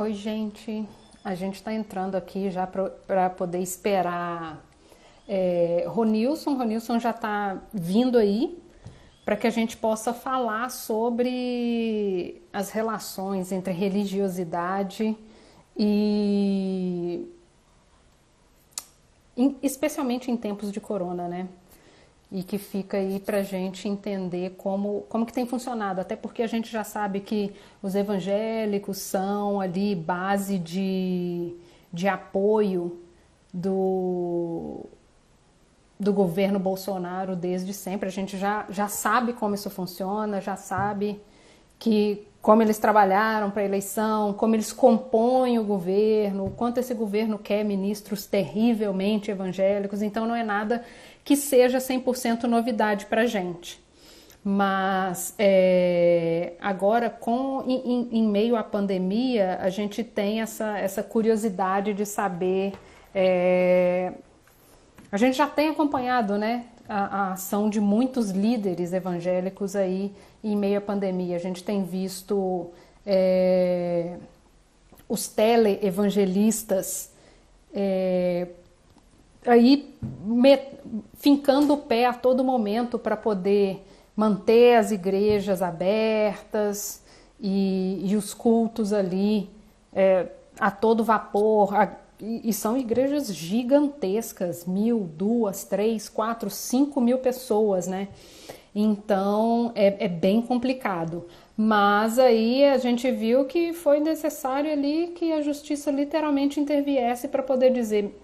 Oi, gente. A gente está entrando aqui já para poder esperar Ronilson. Ronilson já está vindo aí para que a gente possa falar sobre as relações entre religiosidade e especialmente em tempos de corona, né? E que fica aí para a gente entender como que tem funcionado, até porque a gente já sabe que os evangélicos são ali base de apoio do, do governo Bolsonaro desde sempre. A gente já sabe como isso funciona, já sabe que como eles trabalharam para a eleição, como eles compõem o governo, o quanto esse governo quer ministros terrivelmente evangélicos. Então não é nada que seja 100% novidade para a gente. Mas agora, em meio à pandemia, a gente tem essa curiosidade de saber. A gente já tem acompanhado, né, a ação de muitos líderes evangélicos aí em meio à pandemia. A gente tem visto os teleevangelistas aí fincando o pé a todo momento para poder manter as igrejas abertas e os cultos ali a todo vapor. E são igrejas gigantescas, 1.000, 2, 3, 4, 5 mil pessoas, né? Então é bem complicado. Mas aí a gente viu que foi necessário ali que a justiça literalmente interviesse para poder dizer: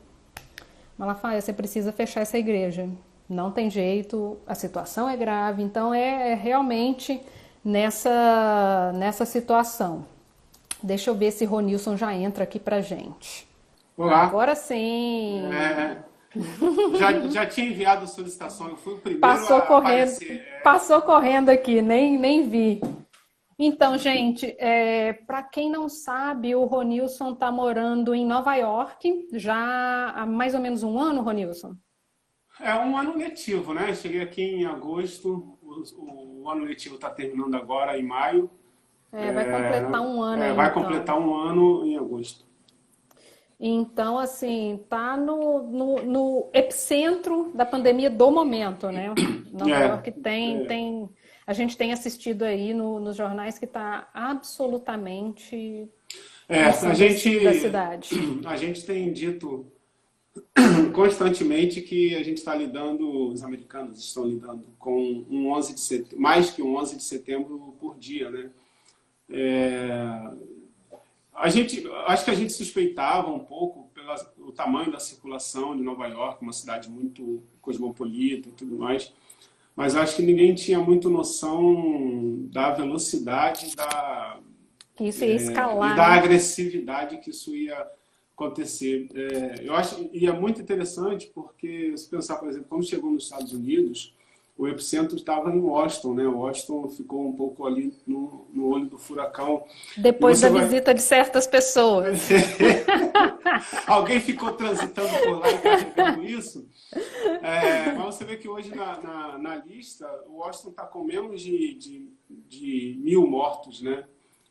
Malafaia, você precisa fechar essa igreja. Não tem jeito, a situação é grave. Então é realmente nessa situação. Deixa eu ver se Ronilson já entra aqui pra gente. Olá. Agora sim. É, já tinha enviado a solicitação, eu fui o primeiro Passou a correndo, aparecer. passou correndo aqui, nem vi. Então, gente, para quem não sabe, o Ronilson está morando em Nova York já há mais ou menos um ano, Ronilson. É um ano letivo, né? Cheguei aqui em agosto, o ano letivo está terminando agora, em maio. Vai completar um ano aí, Vai então. completar um ano em agosto. Então, assim, tá no epicentro da pandemia do momento, né? Nova É, York a gente tem assistido aí nos jornais que está absolutamente a ensandecida a gente, cidade. a gente tem dito constantemente que a gente está lidando, os americanos estão lidando com um 11 de setembro, mais que um 11 de setembro por dia, né? É, acho que a gente suspeitava um pouco pelo tamanho da circulação de Nova York, uma cidade muito cosmopolita e tudo mais, mas acho que ninguém tinha muito noção da velocidade Que isso ia e escalar, da né? agressividade que isso ia acontecer. Eu acho e é muito interessante porque, se pensar, por exemplo, quando chegou nos Estados Unidos, o epicentro estava em Washington, né? Washington ficou um pouco ali no olho do furacão. E Depois você da vai. visita de certas pessoas. Alguém ficou transitando por lá e carregando isso. Mas você vê que hoje na lista, o Washington está com menos de 1.000 mortos, né?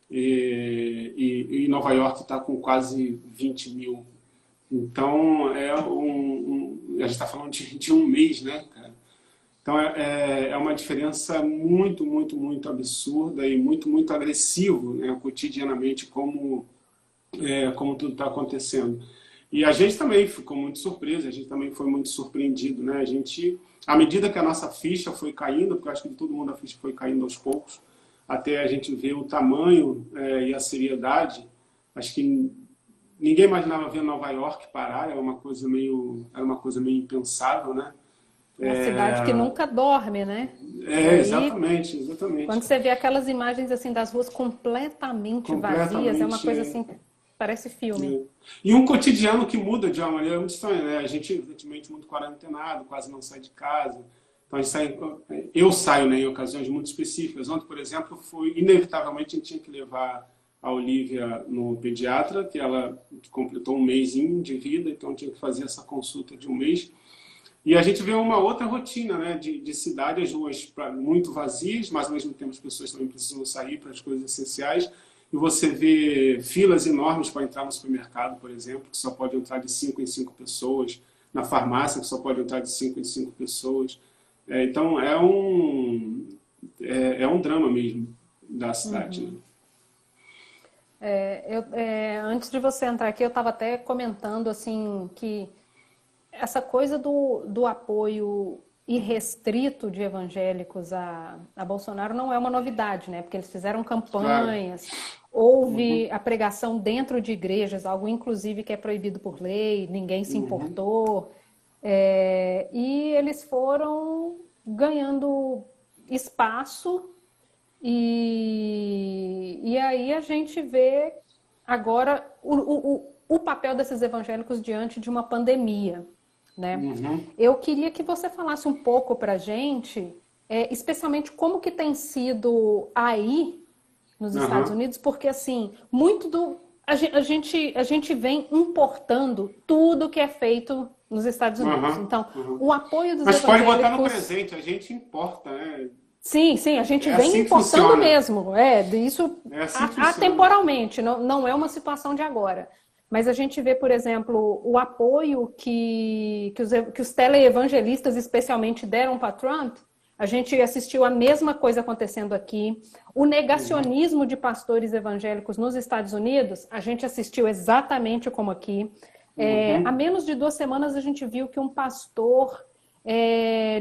E Nova York está com quase 20 mil. Então, a gente está falando de um mês, né, cara? Então, é uma diferença muito, muito, muito absurda e muito, muito agressivo, né, cotidianamente, como tudo está acontecendo. E a gente também ficou muito surpreso, a gente também foi muito surpreendido, né? À medida que a nossa ficha foi caindo, porque eu acho que de todo mundo a ficha foi caindo aos poucos, até a gente ver o tamanho e a seriedade, acho que ninguém imaginava ver Nova York parar, era uma coisa meio impensável, né? Uma cidade que nunca dorme, né? E aí, Exatamente, quando exatamente. você vê aquelas imagens assim das ruas completamente vazias, é uma coisa Completamente. assim, parece filme. E um cotidiano que muda de uma maneira muito estranha, né? A gente, evidentemente, muito quarentenado, quase não sai de casa. Então, eu saio, né, em ocasiões muito específicas. Ontem, por exemplo, inevitavelmente, a gente tinha que levar a Olivia no pediatra, que ela completou um mesinho de vida, então tinha que fazer essa consulta de um mês. E a gente vê uma outra rotina, né, de cidade, as ruas muito vazias, mas ao mesmo tempo as pessoas também precisam sair para as coisas essenciais. e você vê filas enormes para entrar no supermercado, por exemplo, que só pode entrar de 5 em 5 pessoas, na farmácia, que só pode entrar de 5 em 5 pessoas. Então, é um drama mesmo da cidade. Né? Antes de você entrar aqui, eu estava até comentando assim que essa coisa do apoio irrestrito de evangélicos a Bolsonaro não é uma novidade, né? Porque eles fizeram campanhas, claro. Houve a pregação dentro de igrejas, algo inclusive que é proibido por lei, ninguém se importou. E eles foram ganhando espaço e aí a gente vê agora o papel desses evangélicos diante de uma pandemia. Né? Eu queria que você falasse um pouco para a gente, especialmente como que tem sido aí nos Estados Unidos, porque assim, a gente vem importando tudo que é feito nos Estados Unidos. Então, o apoio dos evangélicos... Mas pode botar no presente, a gente importa, né? Sim, a gente vem assim importando mesmo. Isso assim atemporalmente, não é uma situação de agora. Mas a gente vê, por exemplo, o apoio que os teleevangelistas especialmente deram para Trump. A gente assistiu a mesma coisa acontecendo aqui. O negacionismo de pastores evangélicos nos Estados Unidos, a gente assistiu exatamente como aqui. Há menos de 2 semanas a gente viu que um pastor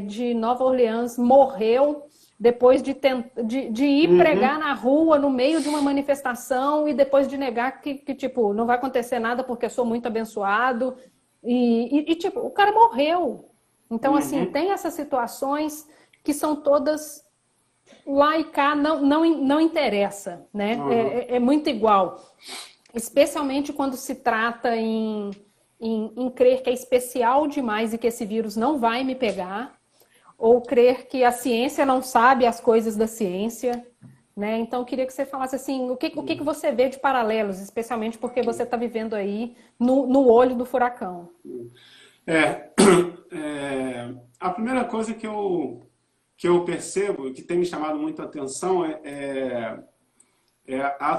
de Nova Orleans morreu depois de ir pregar na rua, no meio de uma manifestação, e depois de negar que tipo, não vai acontecer nada porque eu sou muito abençoado. E tipo, o cara morreu. Então, assim, tem essas situações que são todas lá e cá, não interessa, né? É muito igual. Especialmente quando se trata em crer que é especial demais e que esse vírus não vai me pegar, ou crer que a ciência não sabe as coisas da ciência, né? Então, eu queria que você falasse assim, o que você vê de paralelos, especialmente porque você está vivendo aí no olho do furacão. A primeira coisa que eu percebo, que tem me chamado muito a atenção, é a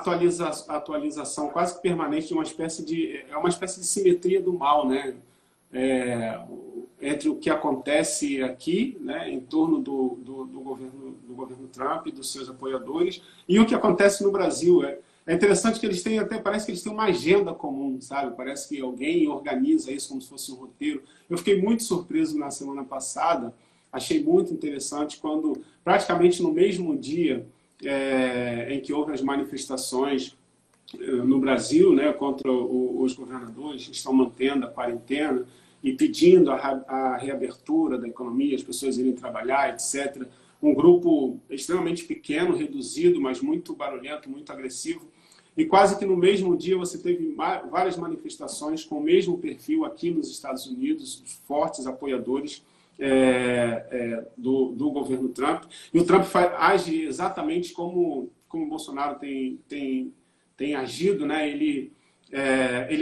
atualização quase que permanente de uma espécie de simetria do mal, né? Entre o que acontece aqui, né, em torno do governo Trump e dos seus apoiadores, e o que acontece no Brasil. É interessante que parece que eles têm uma agenda comum, sabe? Parece que alguém organiza isso como se fosse um roteiro. Eu fiquei muito surpreso na semana passada, achei muito interessante quando, praticamente no mesmo dia em que houve as manifestações no Brasil, né, contra os governadores que estão mantendo a quarentena e pedindo a reabertura da economia, as pessoas irem trabalhar, etc. Um grupo extremamente pequeno, reduzido, mas muito barulhento, muito agressivo. E quase que no mesmo dia você teve várias manifestações com o mesmo perfil aqui nos Estados Unidos, fortes apoiadores do governo Trump. E o Trump age exatamente como o Bolsonaro tem agido, né? Ele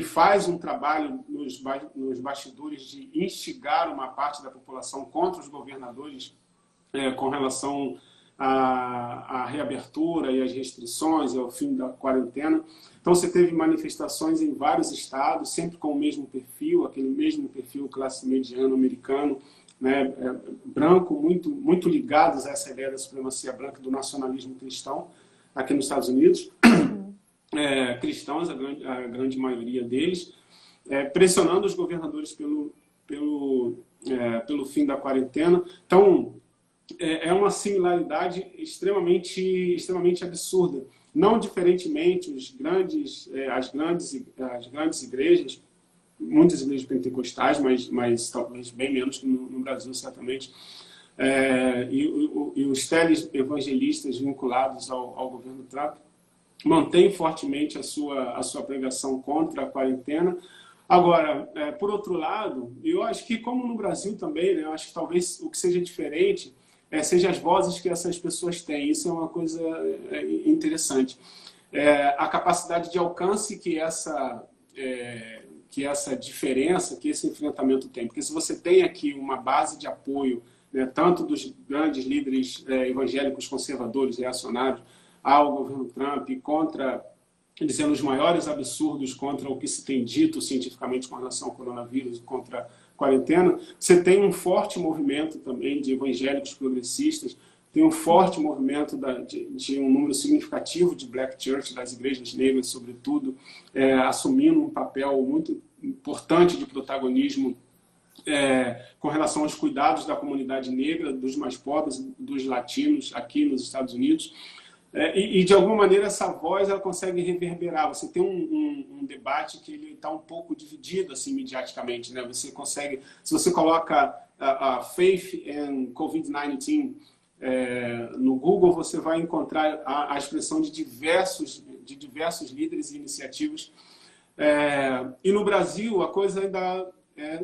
faz um trabalho nos bastidores de instigar uma parte da população contra os governadores com relação à reabertura e às restrições e ao fim da quarentena. Então, você teve manifestações em vários estados, sempre com o mesmo perfil, aquele mesmo perfil classe mediana americano, né, branco, muito ligados a essa ideia da supremacia branca, do nacionalismo cristão, aqui nos Estados Unidos. Cristãos, a grande maioria deles, pressionando os governadores pelo fim da quarentena. Então, é uma similaridade extremamente absurda. Não diferentemente, as grandes igrejas, muitas igrejas pentecostais, mas talvez bem menos que no Brasil, certamente, e os televangelistas vinculados ao governo Trump, mantém fortemente a sua pregação contra a quarentena. Agora, por outro lado, eu acho que, como no Brasil também, né, eu acho que talvez o que seja diferente seja as vozes que essas pessoas têm. Isso é uma coisa interessante. A capacidade de alcance que essa diferença, que esse enfrentamento tem. Porque se você tem aqui uma base de apoio, né, tanto dos grandes líderes evangélicos conservadores, reacionários, ao governo Trump, contra dizendo os maiores absurdos contra o que se tem dito cientificamente com relação ao coronavírus, contra a quarentena, você tem um forte movimento também de evangélicos progressistas, tem um forte movimento de um número significativo de Black Church, das igrejas negras, sobretudo, assumindo um papel muito importante de protagonismo com relação aos cuidados da comunidade negra, dos mais pobres, dos latinos aqui nos Estados Unidos. E de alguma maneira, essa voz ela consegue reverberar. Você tem um debate que ele está um pouco dividido assim, mediaticamente. Né? Você consegue, se você coloca a Faith and COVID-19 no Google, você vai encontrar a expressão de diversos líderes e iniciativas. E no Brasil, a coisa ainda,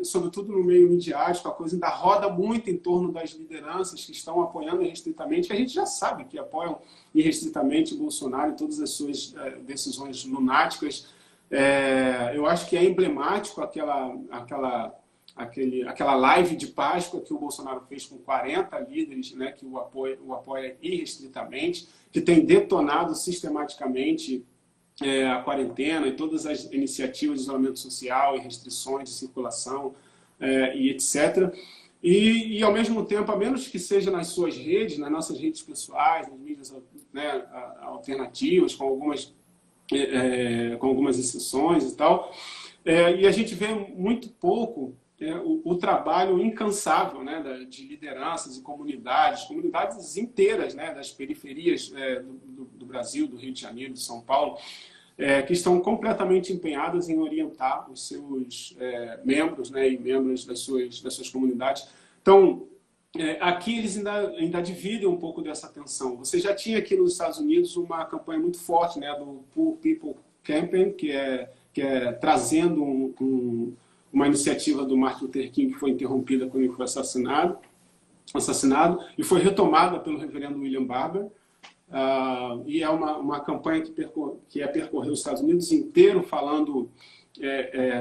sobretudo no meio midiático, a coisa ainda roda muito em torno das lideranças que estão apoiando irrestritamente, que a gente já sabe que apoiam irrestritamente Bolsonaro e todas as suas decisões lunáticas. Eu acho que é emblemático aquela live de Páscoa que o Bolsonaro fez com 40 líderes, né, que o apoia irrestritamente, que tem detonado sistematicamente a quarentena e todas as iniciativas de isolamento social e restrições de circulação e etc. E, ao mesmo tempo, a menos que seja nas suas redes, nas nossas redes pessoais, nas mídias, né, alternativas, com algumas exceções e tal, e a gente vê muito pouco o trabalho incansável, né, de lideranças e comunidades inteiras, né, das periferias do Brasil, do Rio de Janeiro, de São Paulo, que estão completamente empenhadas em orientar os seus membros, né, e membros das suas comunidades. Então, aqui eles ainda dividem um pouco dessa atenção. Você já tinha aqui nos Estados Unidos uma campanha muito forte, né, do Poor People Campaign, que é trazendo uma iniciativa do Martin Luther King que foi interrompida quando ele foi assassinado e foi retomada pelo reverendo William Barber. E é uma campanha que percorrer os Estados Unidos inteiro, falando,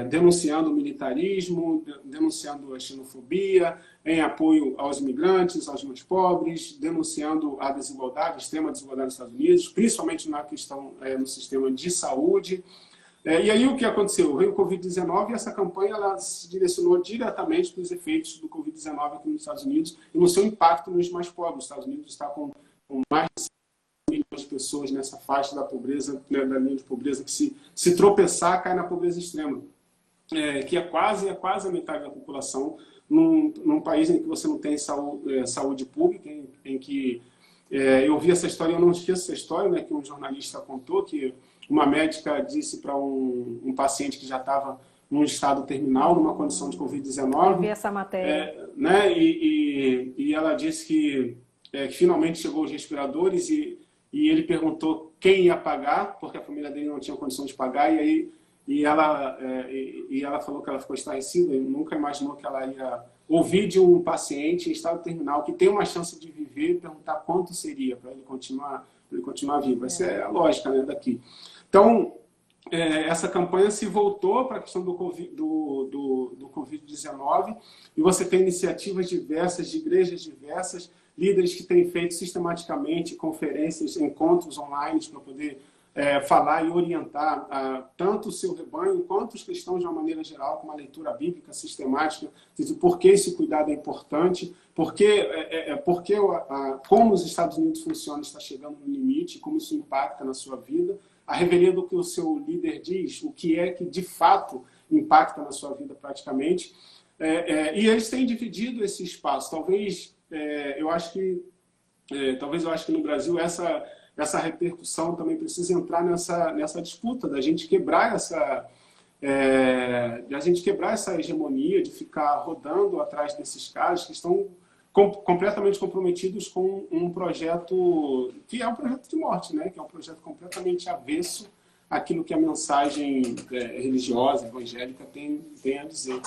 denunciando o militarismo, denunciando a xenofobia, em apoio aos imigrantes, aos mais pobres, denunciando a desigualdade, a extrema desigualdade nos Estados Unidos, principalmente na questão no sistema de saúde. E aí o que aconteceu? Veio o Covid-19 e essa campanha ela se direcionou diretamente para os efeitos do Covid-19 aqui nos Estados Unidos e no seu impacto nos mais pobres. Os Estados Unidos está com mais de 5 milhões de pessoas nessa faixa da pobreza, né, da linha de pobreza, que se tropeçar cai na pobreza extrema, que é quase a metade da população num país em que você não tem saúde pública, em que eu vi essa história, eu não esqueço essa história, né, que um jornalista contou, que uma médica disse para um paciente que já estava num estado terminal, numa condição de Covid-19. Eu vi essa matéria. Né, e ela disse que finalmente chegou os respiradores e ele perguntou quem ia pagar, porque a família dele não tinha condição de pagar, e ela falou que ela ficou estarrecida e nunca imaginou que ela ia ouvir de um paciente em estado terminal que tem uma chance de viver e perguntar quanto seria para ele continuar vivo. Essa é a lógica, né, daqui. Então, essa campanha se voltou para a questão do Covid-19 e você tem iniciativas diversas, de igrejas diversas, líderes que têm feito sistematicamente conferências, encontros online para poder falar e orientar tanto o seu rebanho quanto os cristãos de uma maneira geral, com uma leitura bíblica sistemática, de por que esse cuidado é importante, como os Estados Unidos funcionam está chegando no limite, como isso impacta na sua vida, a revelia do que o seu líder diz, o que é que de fato impacta na sua vida praticamente. E eles têm dividido esse espaço. Talvez eu acho que no Brasil essa repercussão também precisa entrar nessa disputa da gente quebrar essa hegemonia de ficar rodando atrás desses caras que estão completamente comprometidos com um projeto que é um projeto de morte, né? Que é um projeto completamente avesso àquilo que a mensagem religiosa, evangélica tem a dizer.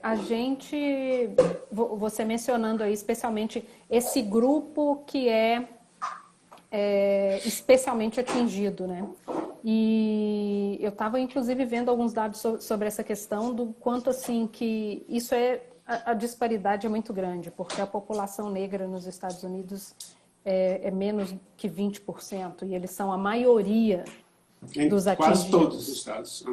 A gente, você mencionando aí especialmente esse grupo que é especialmente atingido, né? E eu estava inclusive vendo alguns dados sobre essa questão do quanto assim que isso a disparidade é muito grande, porque a população negra nos Estados Unidos é menos que 20%, e eles são a maioria dos atingidos. Quase todos os estados,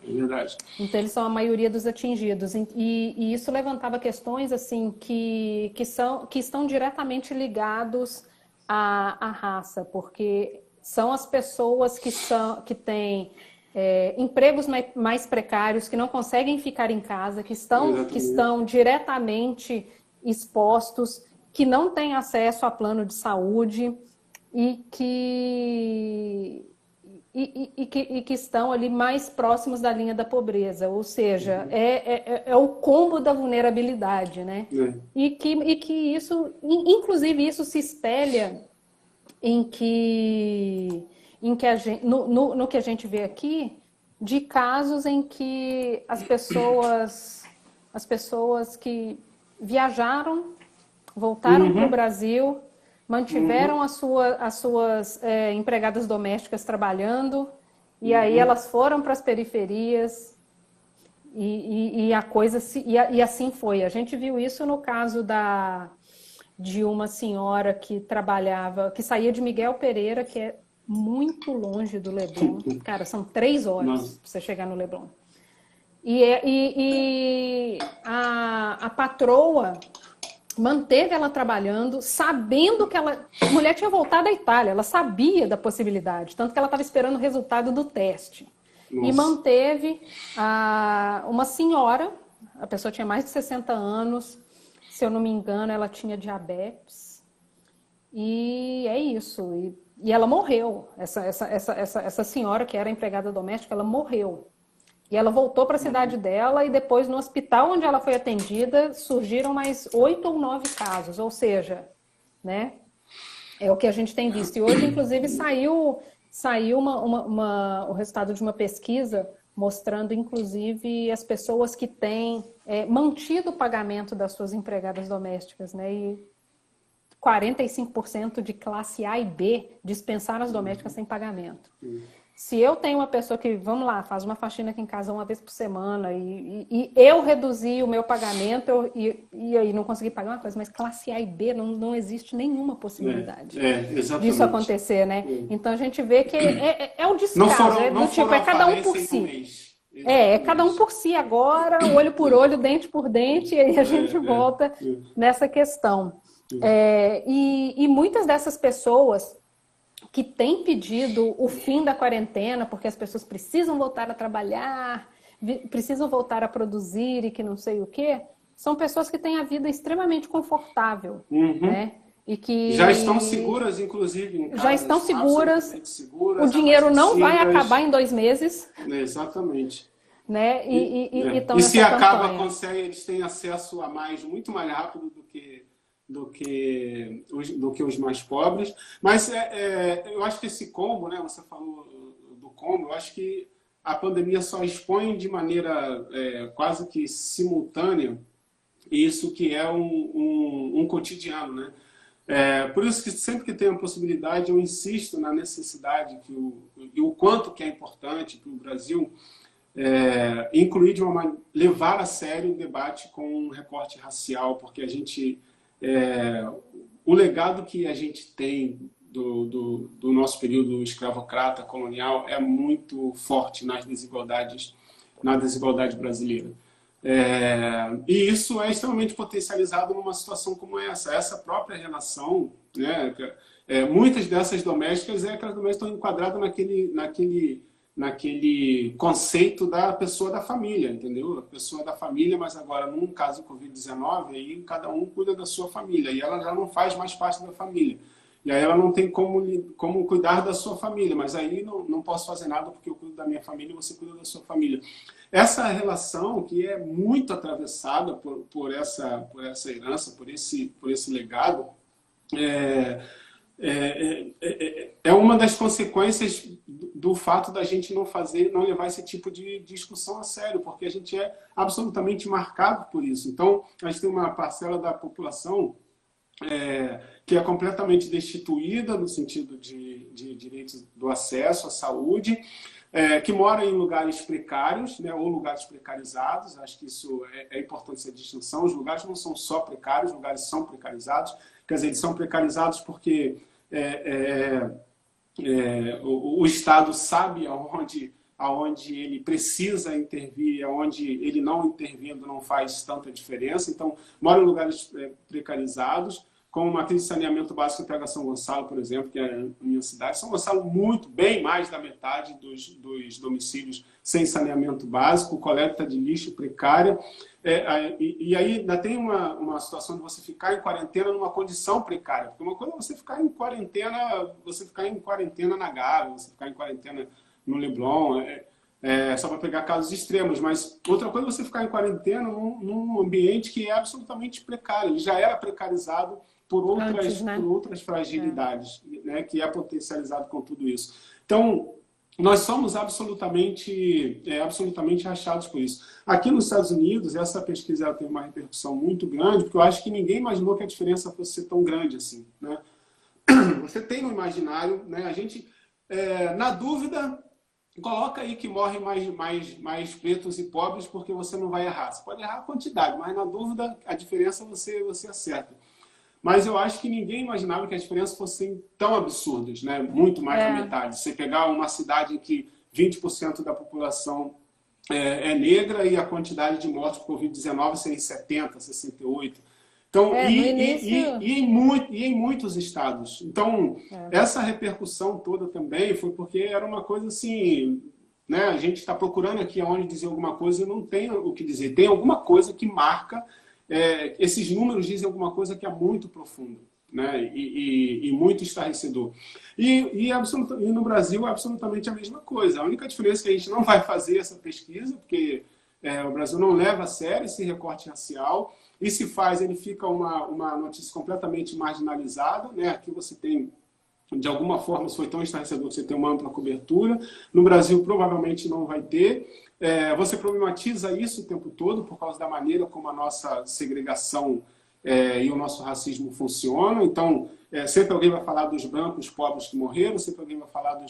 é verdade. Então, eles são a maioria dos atingidos. E isso levantava questões assim que estão diretamente ligados à raça, porque são as pessoas que têm empregos mais precários, que não conseguem ficar em casa, que estão diretamente expostos, que não têm acesso a plano de saúde e que estão ali mais próximos da linha da pobreza, ou seja, é o combo da vulnerabilidade, né? E que isso, inclusive isso se espelha no que a gente vê aqui, de casos em que as pessoas que viajaram, voltaram para o Brasil, mantiveram as suas empregadas domésticas trabalhando, e aí elas foram para as periferias, e a coisa e assim foi. A gente viu isso no caso de uma senhora que saía de Miguel Pereira, que é muito longe do Leblon. Cara, são 3 horas para você chegar no Leblon. E a patroa manteve ela trabalhando, sabendo que a mulher tinha voltado da Itália, ela sabia da possibilidade, tanto que ela estava esperando o resultado do teste. Nossa. E manteve uma senhora, a pessoa tinha mais de 60 anos, se eu não me engano, ela tinha diabetes, e é isso. E ela morreu, essa senhora que era empregada doméstica, ela morreu. E ela voltou para a cidade dela e depois no hospital onde ela foi atendida surgiram mais 8 ou 9 casos, ou seja, né, é o que a gente tem visto. E hoje, inclusive, saiu o resultado de uma pesquisa mostrando, inclusive, as pessoas que têm mantido o pagamento das suas empregadas domésticas, né, e 45% de classe A e B dispensaram as domésticas sem pagamento. Se eu tenho uma pessoa que, vamos lá, faz uma faxina aqui em casa uma vez por semana e eu reduzi o meu pagamento e aí não consegui pagar uma coisa, mas classe A e B não existe nenhuma possibilidade disso acontecer, né? Então a gente vê que é o descaso, é cada um por si. É cada um por si agora, olho por olho, dente por dente, e aí a gente volta nessa questão. E muitas dessas pessoas que têm pedido o fim da quarentena, porque as pessoas precisam voltar a trabalhar, precisam voltar a produzir e que não sei o quê, são pessoas que têm a vida extremamente confortável, né? E que já estão seguras, inclusive, em casa, já estão seguras, o dinheiro não vai acabar em 2 meses. Exatamente. Né? E se acaba, eles têm acesso a muito mais rápido do que os mais pobres. Mas eu acho que esse combo, né, você falou do combo, eu acho que a pandemia só expõe de maneira quase que simultânea isso que é um cotidiano, né? Por isso que sempre que tem a possibilidade eu insisto na necessidade e o quanto que é importante para o Brasil incluir levar a sério o debate com um recorte racial, porque a gente o legado que a gente tem do nosso período escravocrata, colonial, é muito forte na desigualdade brasileira. E isso é extremamente potencializado numa situação como essa. Essa própria relação, né, muitas dessas domésticas, aquelas domésticas estão enquadradas naquele conceito da pessoa da família, entendeu? A pessoa da família, mas agora, num caso de Covid-19, aí cada um cuida da sua família, e ela já não faz mais parte da família. E aí ela não tem como cuidar da sua família, mas aí não posso fazer nada porque eu cuido da minha família e você cuida da sua família. Essa relação que é muito atravessada por essa herança, por esse legado, é uma das consequências do fato da gente não levar esse tipo de discussão a sério, porque a gente é absolutamente marcado por isso. Então, a gente tem uma parcela da população que é completamente destituída no sentido de direitos do acesso à saúde, que mora em lugares precários, né, ou lugares precarizados. Acho que isso é importante essa distinção. Os lugares não são só precários, os lugares são precarizados. Quer dizer, eles são precarizados porque o Estado sabe aonde ele precisa intervir, aonde ele não intervindo não faz tanta diferença. Então, moram em lugares precarizados, como matriz de saneamento básico em PH São Gonçalo, por exemplo, que é a minha cidade. São Gonçalo, muito, bem mais da metade dos domicílios sem saneamento básico, coleta de lixo precária. E aí ainda tem uma situação de você ficar em quarentena numa condição precária. Porque uma coisa é você ficar em quarentena na Gávea, você ficar em quarentena no Leblon, só para pegar casos extremos, mas outra coisa é você ficar em quarentena num ambiente que é absolutamente precário. Ele já era precarizado por outras fragilidades, né, que é potencializado com tudo isso. Então, nós somos absolutamente rachados por isso. Aqui nos Estados Unidos, essa pesquisa teve uma repercussão muito grande, porque eu acho que ninguém imaginou que a diferença fosse ser tão grande assim, né? Você tem no imaginário, né? A gente, na dúvida, coloca aí que morrem mais pretos e pobres porque você não vai errar. Você pode errar a quantidade, mas na dúvida, a diferença você acerta. Mas eu acho que ninguém imaginava que as diferenças fossem tão absurdas, né? Muito mais da metade. Você pegar uma cidade em que 20% da população é negra e a quantidade de mortes por Covid-19 seria 70, 68. Então, em muitos estados. Então, essa repercussão toda também foi porque era uma coisa assim, né? A gente está procurando aqui aonde dizer alguma coisa e não tem o que dizer. Tem alguma coisa que marca. Esses números dizem alguma coisa que é muito profunda, né? E muito estarrecedor. E no Brasil é absolutamente a mesma coisa. A única diferença é que a gente não vai fazer essa pesquisa, porque o Brasil não leva a sério esse recorte racial, e se faz, ele fica uma notícia completamente marginalizada, né? Aqui você tem, de alguma forma, se foi tão estarrecedor que você tem uma ampla cobertura. No Brasil, provavelmente não vai ter. Você problematiza isso o tempo todo por causa da maneira como a nossa segregação e o nosso racismo funcionam. Então, sempre alguém vai falar dos brancos pobres que morreram, sempre alguém vai falar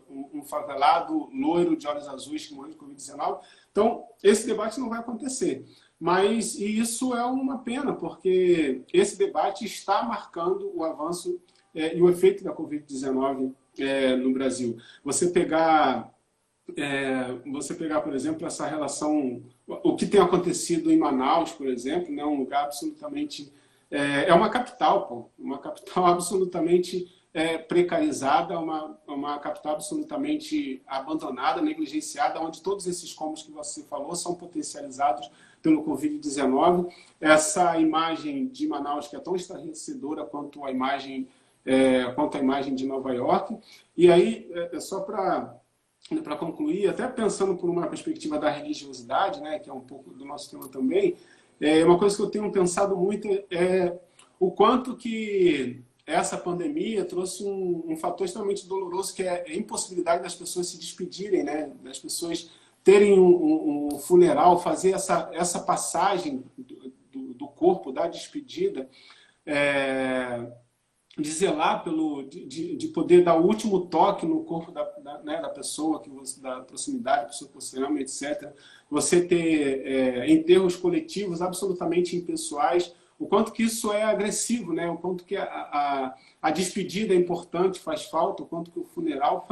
um favelado loiro de olhos azuis que morreu de Covid-19. Então, esse debate não vai acontecer. Mas isso é uma pena, porque esse debate está marcando o avanço e o efeito da Covid-19 no Brasil. Você pegar, por exemplo, essa relação, o que tem acontecido em Manaus, por exemplo, né, um lugar absolutamente... É uma capital, pô, uma capital absolutamente precarizada, uma capital absolutamente abandonada, negligenciada, onde todos esses cômodos que você falou são potencializados pelo Covid-19. Essa imagem de Manaus, que é tão estarrecedora quanto a imagem de Nova York. E aí, só para concluir, até pensando por uma perspectiva da religiosidade, né, que é um pouco do nosso tema também, uma coisa que eu tenho pensado muito é o quanto que essa pandemia trouxe um fator extremamente doloroso, que é a impossibilidade das pessoas se despedirem, né, das pessoas terem um funeral, fazer essa passagem do corpo, da despedida, de zelar de poder dar o último toque no corpo da pessoa, da proximidade, da pessoa que você ama, etc. Você ter enterros coletivos absolutamente impessoais, o quanto que isso é agressivo, né? O quanto que a despedida é importante, faz falta, o quanto que o funeral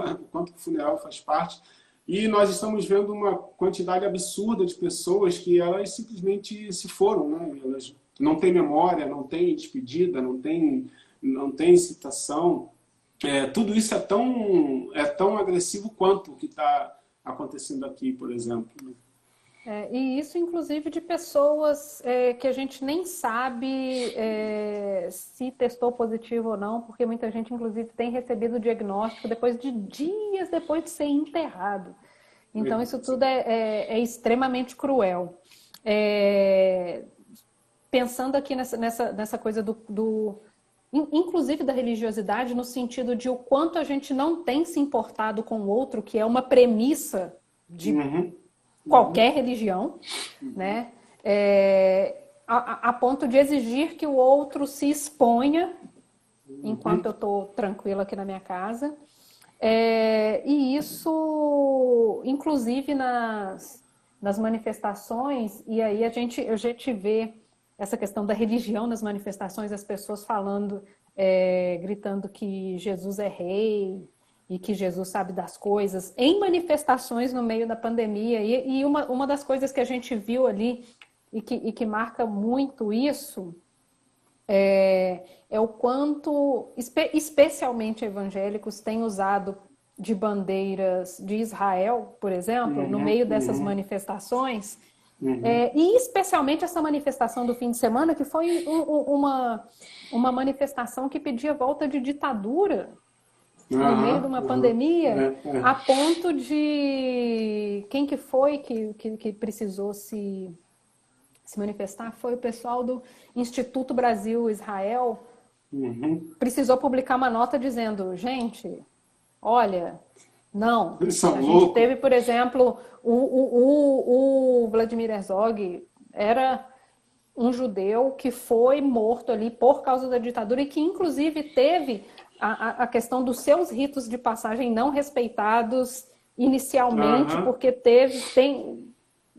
faz parte. E nós estamos vendo uma quantidade absurda de pessoas que elas simplesmente se foram, né? Elas não têm memória, não têm despedida, não têm citação. Tudo isso é tão agressivo quanto o que está acontecendo aqui, por exemplo. E isso, inclusive, de pessoas que a gente nem sabe se testou positivo ou não, porque muita gente, inclusive, tem recebido o diagnóstico dias depois de ser enterrado. Então, isso tudo é extremamente cruel. Pensando aqui nessa coisa inclusive da religiosidade, no sentido de o quanto a gente não tem se importado com o outro, que é uma premissa de qualquer religião, né? A ponto de exigir que o outro se exponha enquanto eu estou tranquila aqui na minha casa. E isso, inclusive nas manifestações, e aí a gente vê essa questão da religião nas manifestações, as pessoas falando, gritando que Jesus é rei e que Jesus sabe das coisas, em manifestações no meio da pandemia. E uma das coisas que a gente viu ali e que marca muito isso é o quanto, especialmente evangélicos, têm usado de bandeiras de Israel, por exemplo, no meio dessas manifestações. E especialmente essa manifestação do fim de semana, que foi uma manifestação que pedia volta de ditadura no meio de uma pandemia, a ponto de... Quem que foi que precisou se manifestar? Foi o pessoal do Instituto Brasil-Israel. Precisou publicar uma nota dizendo, gente, olha... Não, a gente teve, por exemplo, o Vladimir Herzog era um judeu que foi morto ali por causa da ditadura e que, inclusive, teve a questão dos seus ritos de passagem não respeitados inicialmente, porque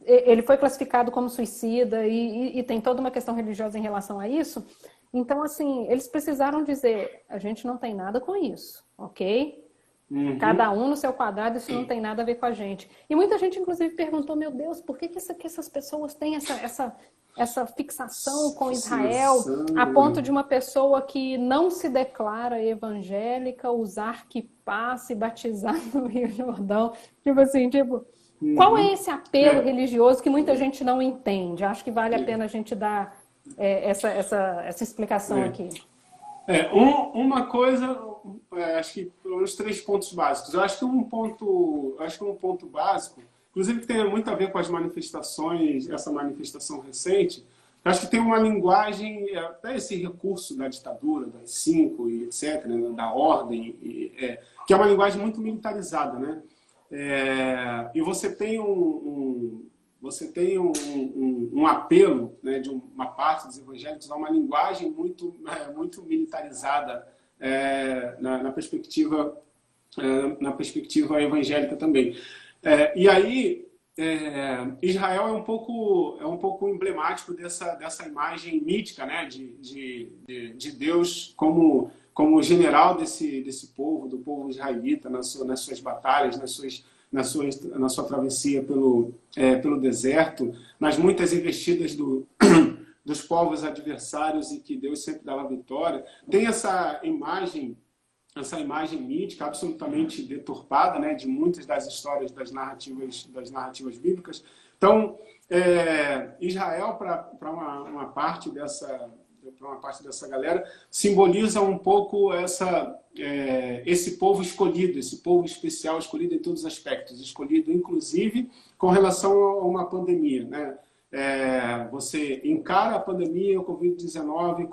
ele foi classificado como suicida e tem toda uma questão religiosa em relação a isso. Então, assim, eles precisaram dizer, a gente não tem nada com isso, ok? Cada um no seu quadrado, isso não tem nada a ver com a gente. E muita gente, inclusive, perguntou, meu Deus, por que essas pessoas têm essa fixação com Israel, a ponto de uma pessoa que não se declara evangélica usar kippá, se batizar no Rio Jordão? Tipo assim, qual é esse apelo religioso que muita gente não entende? Acho que vale a pena a gente dar essa explicação aqui. Uma coisa, acho que pelo menos 3 pontos básicos. Eu acho que um ponto básico, inclusive que tem muito a ver com as manifestações, essa manifestação recente, eu acho que tem uma linguagem, até esse recurso da ditadura, das 5 e etc., né, da ordem, que é uma linguagem muito militarizada, né? E você tem um apelo, né, de uma parte dos evangélicos a uma linguagem muito militarizada na perspectiva evangélica também. E aí, Israel é um pouco emblemático dessa imagem mítica, né, de Deus como general desse povo, do povo israelita, nas suas batalhas, na sua travessia pelo deserto, nas muitas investidas dos povos adversários e que Deus sempre dava vitória. Tem essa imagem mítica absolutamente deturpada, né, de muitas das histórias das narrativas bíblicas. Então, Israel, para uma parte dessa galera, simboliza um pouco esse povo escolhido, esse povo especial, escolhido em todos os aspectos, escolhido inclusive com relação a uma pandemia, né? Você encara a pandemia, o Covid-19,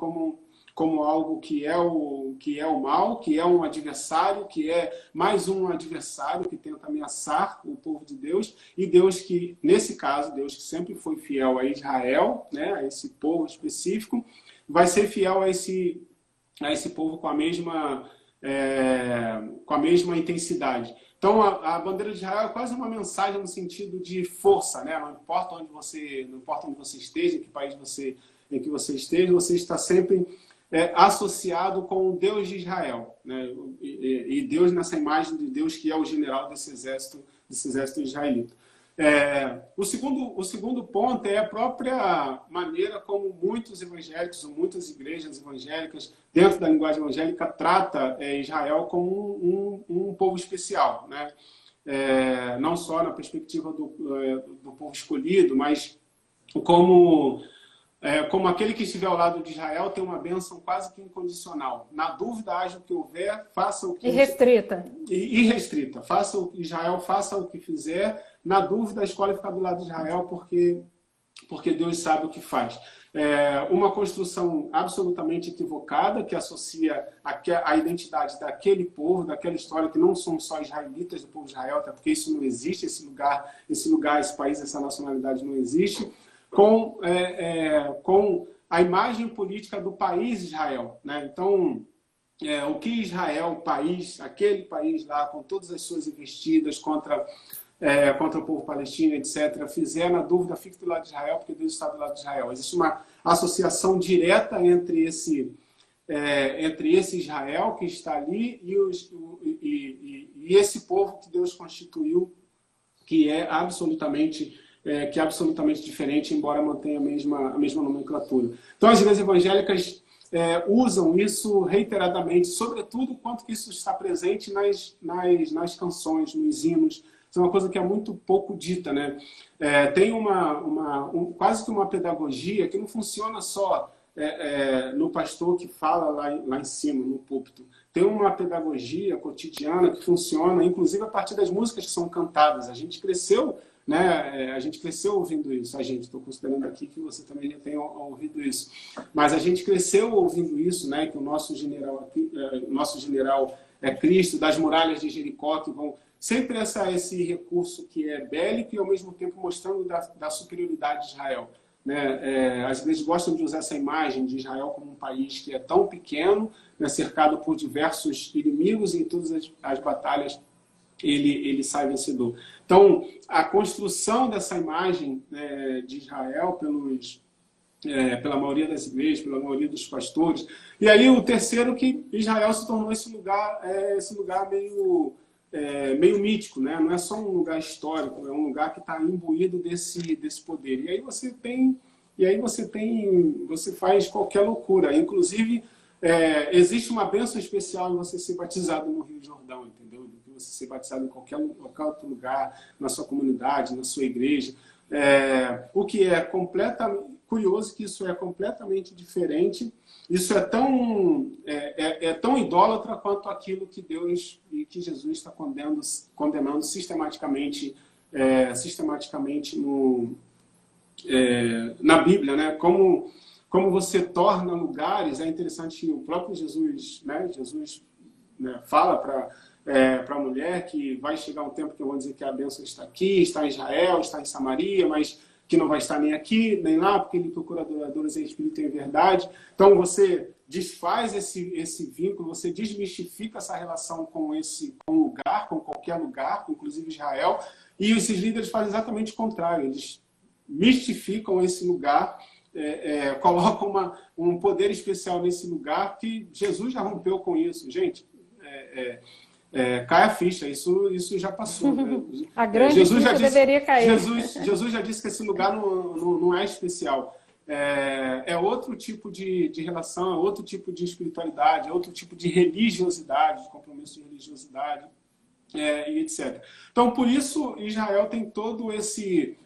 como algo que é o mal, que é um adversário, que é mais um adversário que tenta ameaçar o povo de Deus, e Deus que, nesse caso, Deus que sempre foi fiel a Israel, né, a esse povo específico, vai ser fiel a esse povo com a mesma intensidade. Então, a bandeira de Israel é quase uma mensagem no sentido de força, né? Não importa onde você esteja, em que país em que você esteja, você está sempre associado com o Deus de Israel, né? E Deus nessa imagem de Deus que é o general desse exército israelita. O segundo ponto é a própria maneira como muitos evangélicos, ou muitas igrejas evangélicas, dentro da linguagem evangélica, trata Israel como um povo especial, né? Não só na perspectiva do povo escolhido, mas como aquele que estiver ao lado de Israel tem uma bênção quase que incondicional. Na dúvida, haja o que houver, faça o que... Irrestrita. Irrestrita. Israel faça o que fizer. Na dúvida, escolhe ficar do lado de Israel porque Deus sabe o que faz. Uma construção absolutamente equivocada que associa a identidade daquele povo, daquela história, que não são só israelitas do povo de Israel, até porque isso não existe, esse país, essa nacionalidade não existe, com a imagem política do país Israel, né? Então, o que Israel, aquele país lá, com todas as suas investidas contra contra o povo palestino, etc., fizer na dúvida, fique do lado de Israel, porque Deus está do lado de Israel. Existe uma associação direta entre esse Israel que está ali e esse povo que Deus constituiu, que é absolutamente diferente, embora mantenha a mesma nomenclatura. Então, as igrejas evangélicas usam isso reiteradamente, sobretudo quanto que isso está presente nas canções, nos hinos. Isso é uma coisa que é muito pouco dita, né? Tem quase que uma pedagogia que não funciona só no pastor que fala lá em cima, no púlpito. Tem uma pedagogia cotidiana que funciona, inclusive a partir das músicas que são cantadas. A gente cresceu, né? A gente cresceu ouvindo isso. Estou considerando aqui que você também já tenha ouvido isso. Mas a gente cresceu ouvindo isso, né? Que o nosso general é Cristo, das muralhas de Jericó, que vão sempre esse recurso que é bélico e ao mesmo tempo mostrando da superioridade de Israel. Né? As igrejas gostam de usar essa imagem de Israel como um país que é tão pequeno, né, cercado por diversos inimigos, e em todas as batalhas ele sai vencedor. Então, a construção dessa imagem de Israel pela maioria das igrejas, pela maioria dos pastores. E aí o terceiro, que Israel se tornou esse lugar meio mítico, né? Não é só um lugar histórico, é um lugar que está imbuído desse poder. E aí você faz qualquer loucura. Inclusive, existe uma bênção especial em você ser batizado no Rio Jordão, entendeu? Você ser batizado em qualquer outro lugar, na sua comunidade, na sua igreja. O que é completamente curioso, que isso é completamente diferente. Isso é tão idólatra quanto aquilo que Deus e que Jesus está condenando sistematicamente na Bíblia, né? Como você torna lugares, é interessante, o próprio Jesus, né? Jesus, né, fala para a mulher que vai chegar um tempo que vão dizer que a bênção está aqui, está em Israel, está em Samaria, mas que não vai estar nem aqui, nem lá, porque ele procura adoradores em espírito e em verdade. Então, você desfaz esse vínculo, você desmistifica essa relação com lugar, com qualquer lugar, inclusive Israel, e esses líderes fazem exatamente o contrário. Eles mistificam esse lugar, colocam um poder especial nesse lugar, que Jesus já rompeu com isso. Gente, cai a ficha, isso já passou. Né? A grande ficha deveria cair. Jesus já disse que esse lugar não é especial. É outro tipo de relação, é outro tipo de espiritualidade, é outro tipo de religiosidade, de compromisso de religiosidade, e etc. Então, por isso, Israel tem todo esse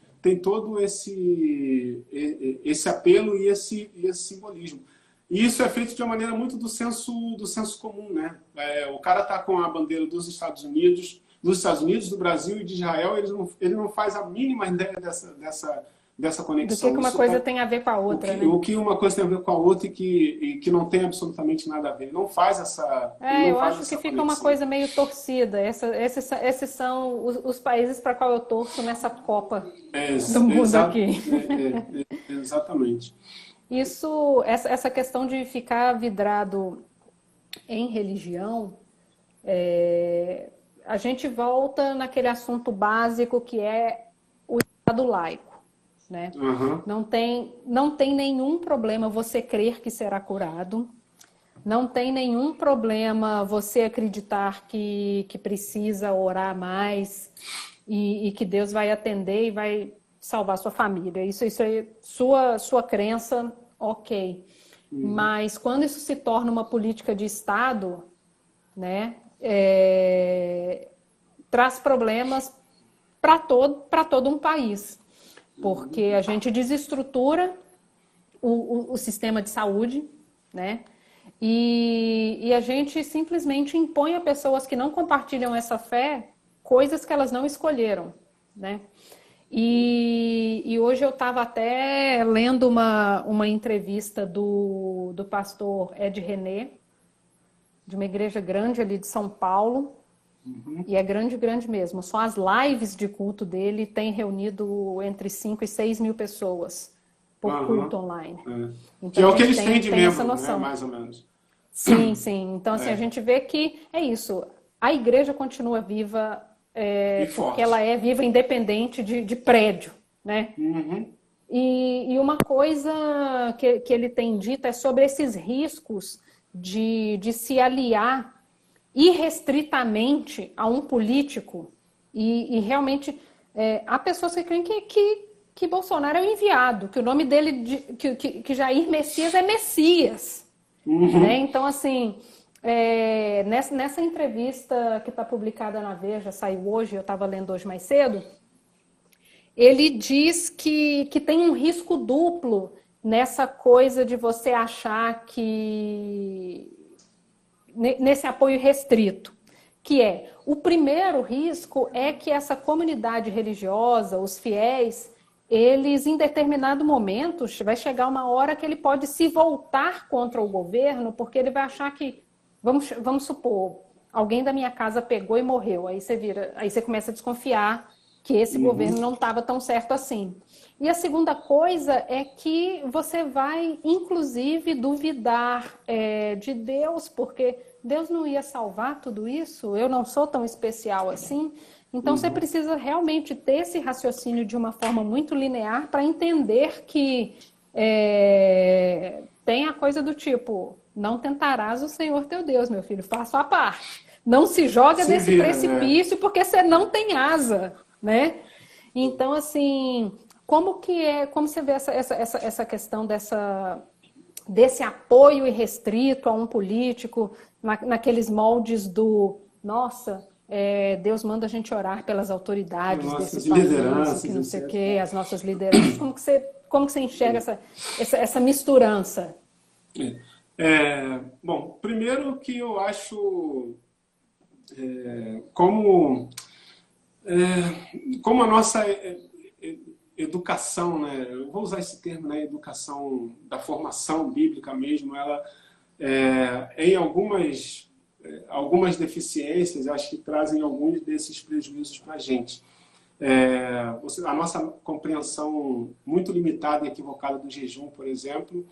apelo e esse simbolismo. E isso é feito de uma maneira muito do senso comum, né? O cara está com a bandeira dos Estados Unidos, do Brasil e de Israel, ele não faz a mínima ideia dessa conexão. Do que uma coisa tem a ver com a outra, né? O que uma coisa tem a ver com a outra e que não tem absolutamente nada a ver. Ele não faz essa eu acho que fica uma coisa meio torcida. Esses são os países para qual eu torço nessa Copa do mundo aqui. Exatamente. Essa questão de ficar vidrado em religião, a gente volta naquele assunto básico que é o Estado laico, né? Uhum. Não tem nenhum problema você crer que será curado, não tem nenhum problema você acreditar que precisa orar mais e que Deus vai atender e vai salvar sua família. Isso é sua crença, ok. Uhum. Mas quando isso se torna uma política de Estado, né, traz problemas para todo um país. Porque a gente desestrutura o sistema de saúde, né? E a gente simplesmente impõe a pessoas que não compartilham essa fé coisas que elas não escolheram, né? E hoje eu estava até lendo uma entrevista do pastor Ed René, de uma igreja grande ali de São Paulo, e é grande mesmo. Só as lives de culto dele têm reunido entre 5 e 6 mil pessoas por culto online. Então, que é o que eles têm de membro, né? Mais ou menos. Sim. Então, assim, a gente vê que é isso. A igreja continua viva E porque ela forte. é viva independente de prédio, né? Uhum. E uma coisa que ele tem dito é sobre esses riscos de se aliar irrestritamente a um político e realmente há pessoas que creem que Bolsonaro é o enviado, que o nome dele, que Jair Messias é Messias, né? Uhum. Então, assim, nessa entrevista que está publicada na Veja, saiu hoje, eu estava lendo hoje mais cedo, ele diz que tem um risco duplo nessa coisa de você achar que nesse apoio restrito, que é o primeiro risco é que essa comunidade religiosa, os fiéis, eles em determinado momento vai chegar uma hora que ele pode se voltar contra o governo, porque ele vai achar que, vamos supor, alguém da minha casa pegou e morreu, aí você começa a desconfiar que esse governo Uhum. não estava tão certo assim. E a segunda coisa é que você vai, inclusive, duvidar de Deus, porque Deus não ia salvar tudo isso, eu não sou tão especial assim. Então você Uhum. precisa realmente ter esse raciocínio de uma forma muito linear para entender que tem a coisa do tipo, não tentarás o Senhor teu Deus, meu filho, faça a parte. Não se joga Se desse vira, né? precipício porque você não tem asa, né? Então, assim, como você vê essa questão desse apoio irrestrito a um político naqueles moldes do, nossa, Deus manda a gente orar pelas autoridades desse Nossas país e que lideranças, não sei o etc. quê, as nossas lideranças. Como que você enxerga essa misturança? Bom, primeiro que eu acho como, como a nossa educação, né? Eu vou usar esse termo, né? Educação da formação bíblica mesmo, ela em algumas deficiências, acho que trazem alguns desses prejuízos para a gente. A nossa compreensão muito limitada e equivocada do jejum, por exemplo,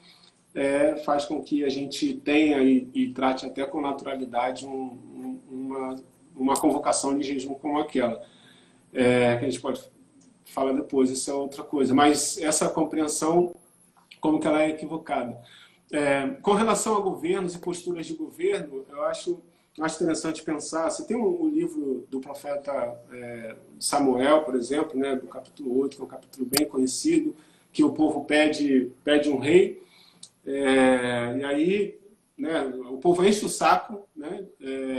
faz com que a gente tenha e trate até com naturalidade uma convocação de jejum como aquela. Que a gente pode falar depois, isso é outra coisa. Mas essa compreensão, como que ela é equivocada. Com relação a governos e posturas de governo, eu acho interessante pensar. Você tem um livro do profeta Samuel, por exemplo, né, do capítulo 8, que é um capítulo bem conhecido, que o povo pede um rei, e aí né, o povo enche o saco, né,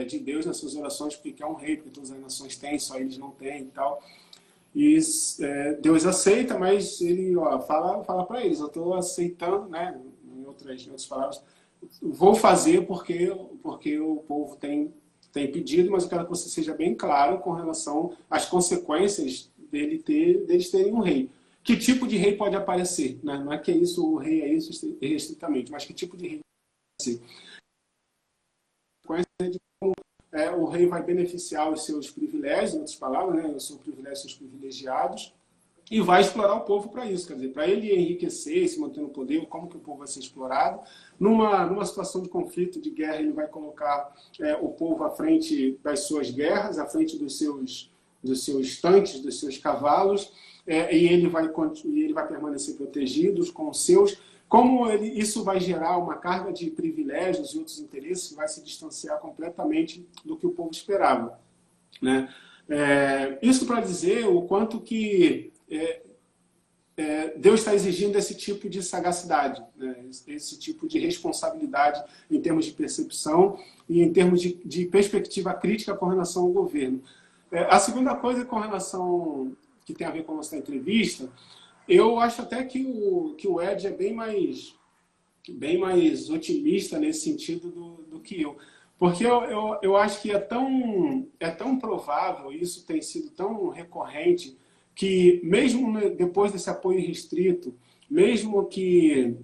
de Deus nas suas orações, porque quer um rei, porque todas as nações têm, só eles não têm e tal. E Deus aceita, mas ele fala para eles, eu estou aceitando, né, em outras palavras, vou fazer porque o povo tem pedido, mas eu quero que você seja bem claro com relação às consequências deles terem um rei. Que tipo de rei pode aparecer? Né? Não é que isso, o rei é isso restritamente, mas que tipo de rei pode aparecer? O rei vai beneficiar os seus privilégios, em outras palavras, né, os seus privilégios, seus privilegiados, e vai explorar o povo para isso, quer dizer, para ele enriquecer e se manter no poder, como que o povo vai ser explorado. Numa situação de conflito, de guerra, ele vai colocar o povo à frente das suas guerras, à frente dos seus tanques, dos seus cavalos, e ele vai permanecer protegido com os seus. Como isso vai gerar uma carga de privilégios e outros interesses que vai se distanciar completamente do que o povo esperava. Né? Isso para dizer o quanto que Deus está exigindo esse tipo de sagacidade, né? Esse tipo de responsabilidade em termos de percepção e em termos de perspectiva crítica com relação ao governo. A segunda coisa com relação, que tem a ver com a nossa entrevista, eu acho até que o Ed é bem mais otimista nesse sentido do que eu. Porque eu acho que é tão provável, isso tem sido tão recorrente, que mesmo depois desse apoio restrito, mesmo que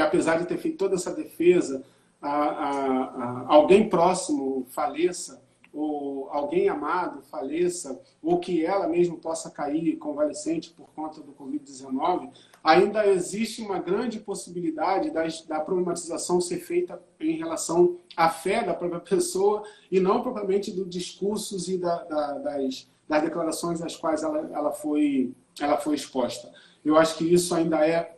apesar de ter feito toda essa defesa, alguém próximo faleça, ou alguém amado faleça, ou que ela mesma possa cair convalescente por conta do Covid-19, ainda existe uma grande possibilidade da problematização ser feita em relação à fé da própria pessoa e não propriamente dos discursos e das declarações às quais ela foi exposta. Eu acho que isso ainda é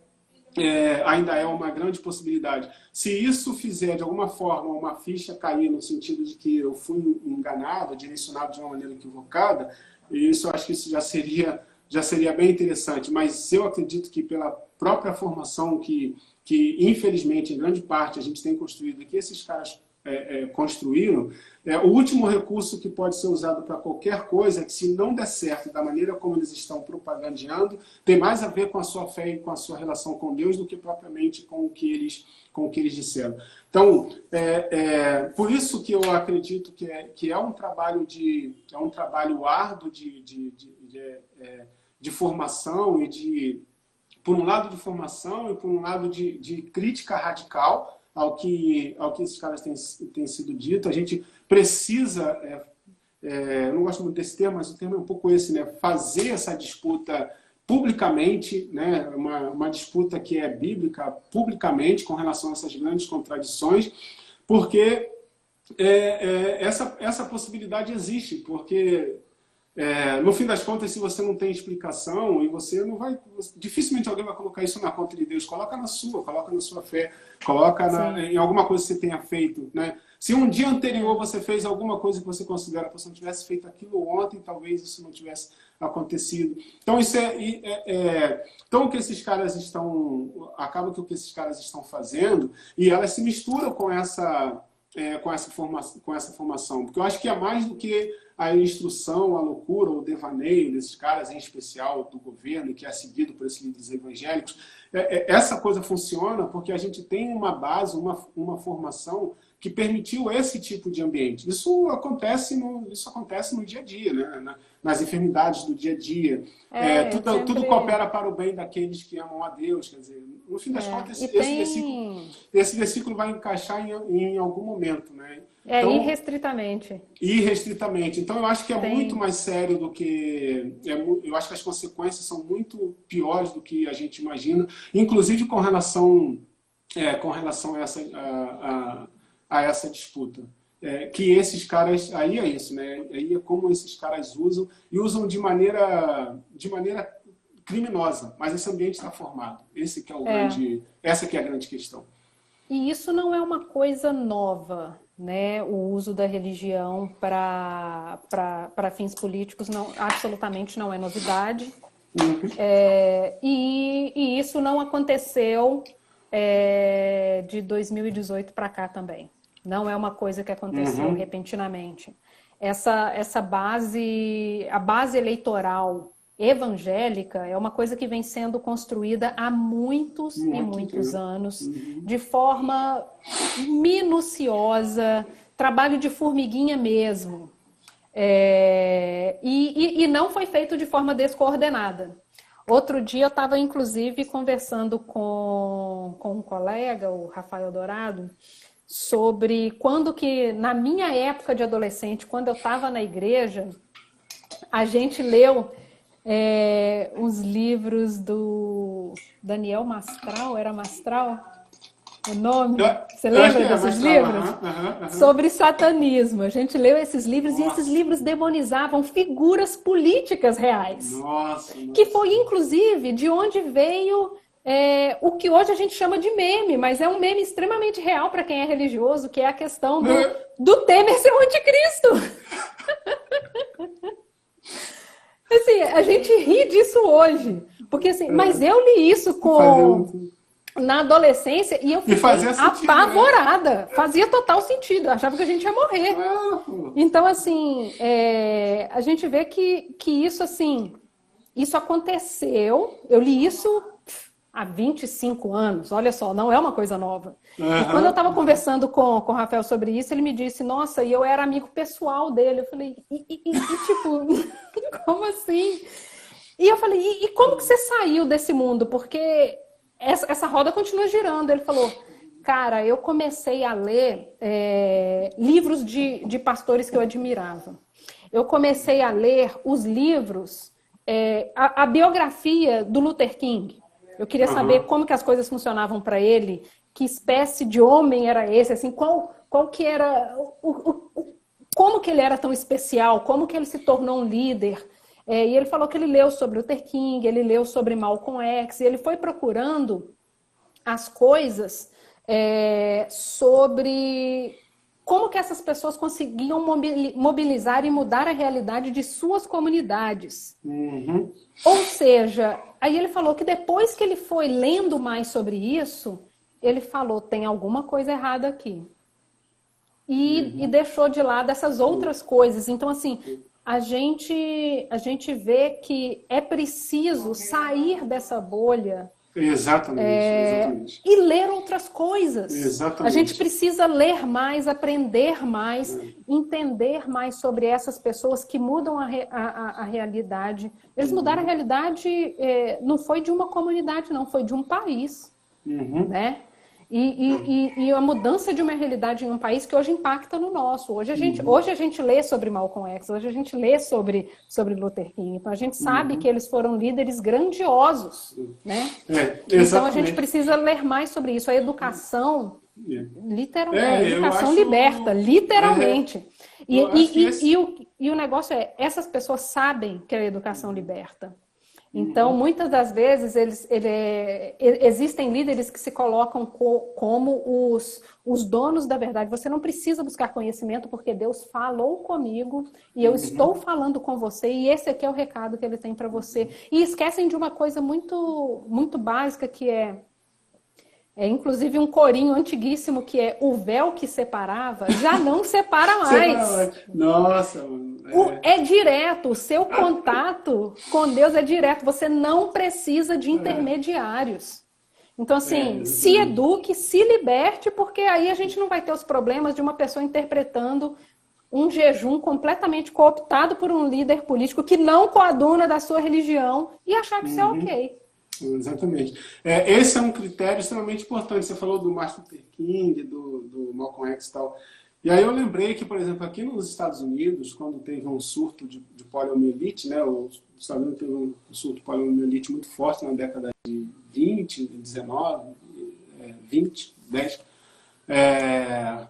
uma grande possibilidade. Se isso fizer, de alguma forma, uma ficha cair no sentido de que eu fui enganado, direcionado de uma maneira equivocada, isso, eu acho que isso já seria bem interessante. Mas eu acredito que pela própria formação que infelizmente, em grande parte, a gente tem construído, que esses caras construíram, o último recurso que pode ser usado para qualquer coisa é que, se não der certo da maneira como eles estão propagandeando, tem mais a ver com a sua fé e com a sua relação com Deus do que propriamente com o que eles disseram. Então, por isso que eu acredito que é um trabalho árduo de formação e por um lado de formação e por um lado de crítica radical ao que esses caras têm sido dito. A gente precisa, eu não gosto muito desse termo, mas o termo é um pouco esse, né? Fazer essa disputa publicamente, né? Uma disputa que é bíblica, publicamente, com relação a essas grandes contradições, porque essa possibilidade existe, porque no fim das contas, se você não tem explicação, e você não vai, dificilmente alguém vai colocar isso na conta de Deus. Coloca na sua fé, coloca em alguma coisa que você tenha feito, né? Se um dia anterior você fez alguma coisa que você considera que você não tivesse feito aquilo ontem, talvez isso não tivesse acontecido. Então então o que esses caras acaba que o que esses caras estão fazendo, e ela se mistura com essa formação, porque eu acho que é mais do que a instrução, a loucura, o devaneio desses caras, em especial do governo, que é seguido por esses líderes evangélicos. Essa coisa funciona porque a gente tem uma base, uma formação que permitiu esse tipo de ambiente. Isso acontece no dia a dia, né? Nas enfermidades do dia a dia. Tudo coopera para o bem daqueles que amam a Deus. Quer dizer, no fim das contas, esse versículo vai encaixar em algum momento, né? Então, irrestritamente. Então, eu acho que é muito mais sério do que... eu acho que as consequências são muito piores do que a gente imagina, inclusive com relação a essa disputa. Que esses caras... Aí é isso, né? Aí é como esses caras usam de maneira criminosa, mas esse ambiente está formado. Essa que é a grande questão. E isso não é uma coisa nova, né? O uso da religião para fins políticos absolutamente não é novidade. E isso não aconteceu de 2018 para cá também. Não é uma coisa que aconteceu repentinamente. A base eleitoral evangélica é uma coisa que vem sendo construída há muitos e muitos anos, de forma minuciosa, trabalho de formiguinha mesmo. E não foi feito de forma descoordenada. Outro dia eu estava, inclusive, conversando com um colega, o Rafael Dourado, sobre quando que, na minha época de adolescente, quando eu estava na igreja, a gente leu os livros do Daniel Mastral, era Mastral o nome? Você lembra desses livros? Sobre satanismo. A gente leu esses livros e esses livros demonizavam figuras políticas reais. Que foi, inclusive, de onde veio o que hoje a gente chama de meme, mas é um meme extremamente real para quem é religioso, que é a questão do Temer ser o anticristo. Assim, a gente ri disso hoje, porque assim, mas eu li isso na adolescência e eu fiquei apavorada. Né? Fazia total sentido, eu achava que a gente ia morrer. Então, assim, a gente vê que isso, assim, isso aconteceu. Eu li isso há 25 anos, olha só, não é uma coisa nova. E quando eu estava conversando com o Rafael sobre isso, ele me disse, nossa, e eu era amigo pessoal dele. Eu falei, tipo, como assim? E eu falei, e como que você saiu desse mundo? Porque essa roda continua girando. Ele falou, Cara, eu comecei a ler livros de pastores que eu admirava. Eu comecei a ler os livros, a biografia do Luther King. Eu queria saber como que as coisas funcionavam para ele, que espécie de homem era esse, assim, qual que era, como que ele era tão especial, como que ele se tornou um líder. E ele falou que ele leu sobre Luther King, ele leu sobre Malcolm X, e ele foi procurando as coisas sobre como que essas pessoas conseguiam mobilizar e mudar a realidade de suas comunidades. Ou seja, aí ele falou que depois que ele foi lendo mais sobre isso, ele falou, tem alguma coisa errada aqui. E deixou de lado essas outras coisas. Então, assim, a gente vê que é preciso sair dessa bolha. Exatamente. E ler outras coisas. Exatamente. A gente precisa ler mais, aprender mais, entender mais sobre essas pessoas que mudam a realidade. Eles mudaram a realidade, não foi de uma comunidade, não, foi de um país. Né? E a mudança de uma realidade em um país que hoje impacta no nosso. Hoje a gente lê sobre Malcolm X, hoje a gente lê sobre Luther King. Então a gente sabe que eles foram líderes grandiosos. Né? Então a gente precisa ler mais sobre isso. A educação, literalmente, a educação liberta, literalmente. E o negócio essas pessoas sabem que a educação liberta. Então, muitas das vezes, existem líderes que se colocam como os donos da verdade. Você não precisa buscar conhecimento, porque Deus falou comigo e eu estou falando com você, e esse aqui é o recado que ele tem para você. E esquecem de uma coisa muito, muito básica, que é inclusive um corinho antiguíssimo, que é o véu que separava, já não separa mais. Nossa, mano. É direto, o seu contato com Deus é direto, você não precisa de intermediários. Então, assim, se eduque, se liberte, porque aí a gente não vai ter os problemas de uma pessoa interpretando um jejum completamente cooptado por um líder político que não coaduna da sua religião e achar que isso é ok. Exatamente. Esse é um critério extremamente importante. Você falou do Martin Luther King, do Malcolm X e tal. E aí eu lembrei que, por exemplo, aqui nos Estados Unidos, quando teve um surto de poliomielite, né, os Estados Unidos teve um surto de poliomielite muito forte na década de 20, 19, 20, 10.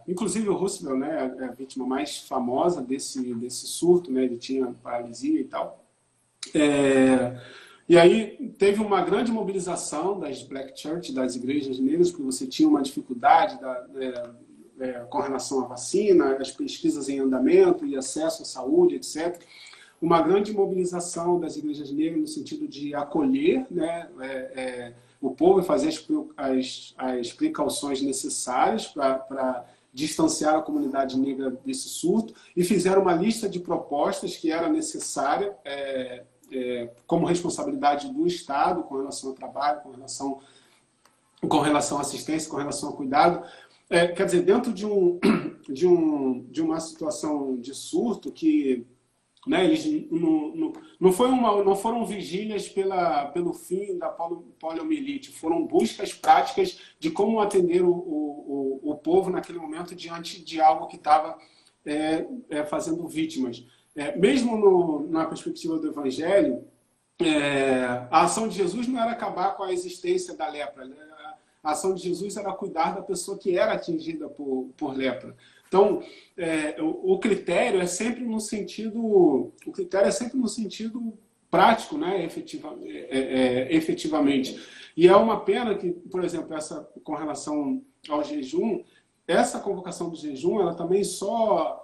Inclusive o Roosevelt, né, é a vítima mais famosa desse surto, né, ele tinha paralisia e tal. E aí teve uma grande mobilização das Black Church, das igrejas negras, porque você tinha uma dificuldade com relação à vacina, as pesquisas em andamento e acesso à saúde, etc. Uma grande mobilização das igrejas negras no sentido de acolher, né, o povo e fazer as precauções necessárias para distanciar a comunidade negra desse surto, e fizeram uma lista de propostas que era necessária como responsabilidade do Estado com relação ao trabalho, com relação à assistência, com relação ao cuidado. Quer dizer, dentro de uma situação de surto que, né, eles não foram vigílias pelo fim da poliomielite, foram buscas práticas de como atender o povo naquele momento diante de algo que estava fazendo vítimas. Mesmo na perspectiva do Evangelho, a ação de Jesus não era acabar com a existência da lepra. A ação de Jesus era cuidar da pessoa que era atingida por lepra. Então, o critério é sempre no sentido prático, né, efetivamente. E é uma pena que, por exemplo, com relação ao jejum, essa convocação do jejum, ela também só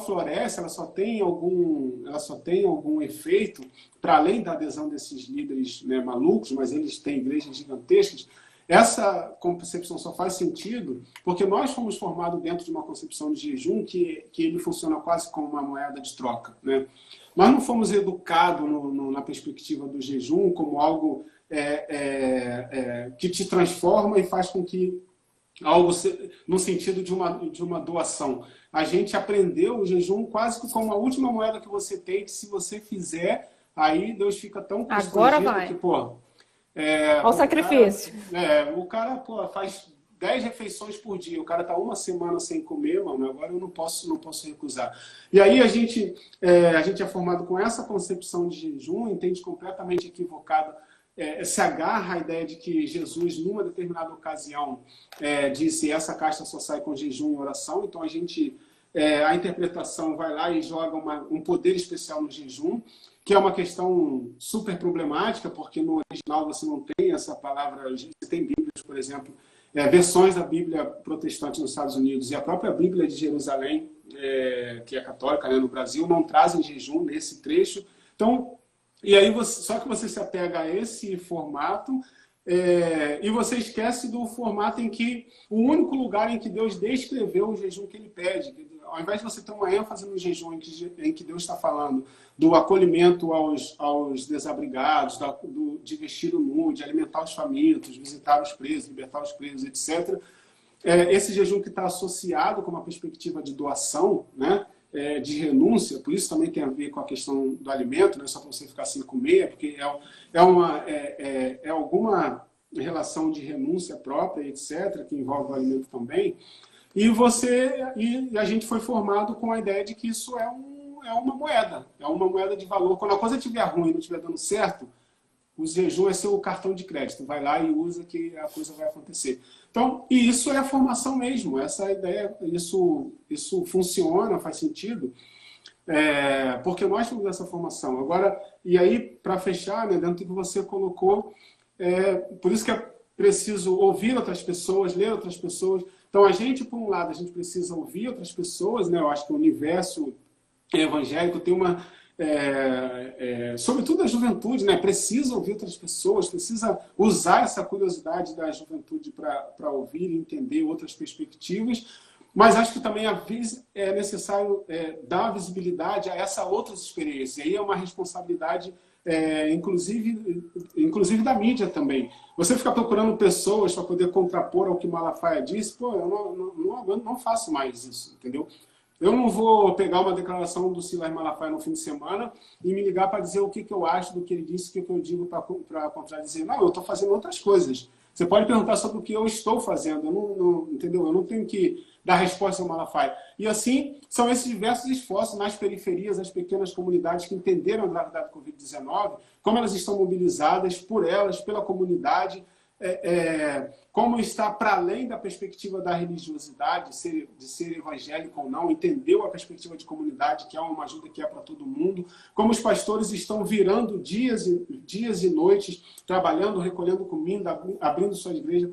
floresce, ela só tem algum efeito, para além da adesão desses líderes, né, malucos, mas eles têm igrejas gigantescas. Essa concepção só faz sentido porque nós fomos formados dentro de uma concepção de jejum que ele funciona quase como uma moeda de troca, né? Nós não fomos educados na perspectiva do jejum como algo que te transforma e faz com que algo no sentido de uma doação. A gente aprendeu o jejum quase que como a última moeda que você tem, que se você fizer, aí Deus fica tão constrangido que, pô... Olha o sacrifício. O cara faz 10 refeições por dia. O cara está uma semana sem comer, mano, agora eu não posso recusar. E aí a gente é formado com essa concepção de jejum, entende completamente equivocado, se agarra à ideia de que Jesus, numa determinada ocasião, disse essa casta só sai com jejum e oração. Então a interpretação vai lá e joga um poder especial no jejum, que é uma questão super problemática, porque no original você não tem essa palavra. Você tem Bíblias, por exemplo, versões da Bíblia protestante nos Estados Unidos e a própria Bíblia de Jerusalém, que é católica, né, no Brasil, não trazem jejum nesse trecho. Então, e aí só que você se apega a esse formato e você esquece do formato em que o único lugar em que Deus descreveu o jejum que ele pede. Ao invés de você ter uma ênfase no jejum em que Deus está falando do acolhimento aos desabrigados, de vestir o nu, de alimentar os famintos, visitar os presos, libertar os presos, etc. Esse jejum que está associado com uma perspectiva de doação, né, de renúncia, por isso também tem a ver com a questão do alimento, não é só para você ficar sem comer, porque é alguma relação de renúncia própria, etc., que envolve o alimento também. E a gente foi formado com a ideia de que isso é uma moeda de valor. Quando a coisa estiver ruim e não estiver dando certo, o jejum é seu cartão de crédito. Vai lá e usa que a coisa vai acontecer. Então, e isso é a formação mesmo. Essa ideia, isso funciona, faz sentido, porque nós temos essa formação. Agora, e aí, para fechar, né, dentro do que você colocou, por isso que é preciso ouvir outras pessoas, ler outras pessoas. Então, por um lado, a gente precisa ouvir outras pessoas, né? Eu acho que o universo evangélico tem sobretudo a juventude, né? Precisa ouvir outras pessoas, precisa usar essa curiosidade da juventude para ouvir e entender outras perspectivas, mas acho que também é necessário dar visibilidade a essas outras experiências. E aí é uma responsabilidade, inclusive da mídia também. Você ficar procurando pessoas para poder contrapor ao que Malafaia disse, eu não faço mais isso, entendeu? Eu não vou pegar uma declaração do Silas Malafaia no fim de semana e me ligar para dizer o que eu acho do que ele disse, o que eu digo para contradizer. Não, eu estou fazendo outras coisas. Você pode perguntar sobre o que eu estou fazendo, entendeu? Eu não tenho que dar resposta ao Malafaia. E assim, são esses diversos esforços nas periferias, as pequenas comunidades que entenderam a gravidade da Covid-19, como elas estão mobilizadas por elas, pela comunidade, como está para além da perspectiva da religiosidade, de ser evangélico ou não, entendeu a perspectiva de comunidade, que é uma ajuda que é para todo mundo, como os pastores estão virando dias e noites, trabalhando, recolhendo comida, abrindo sua igreja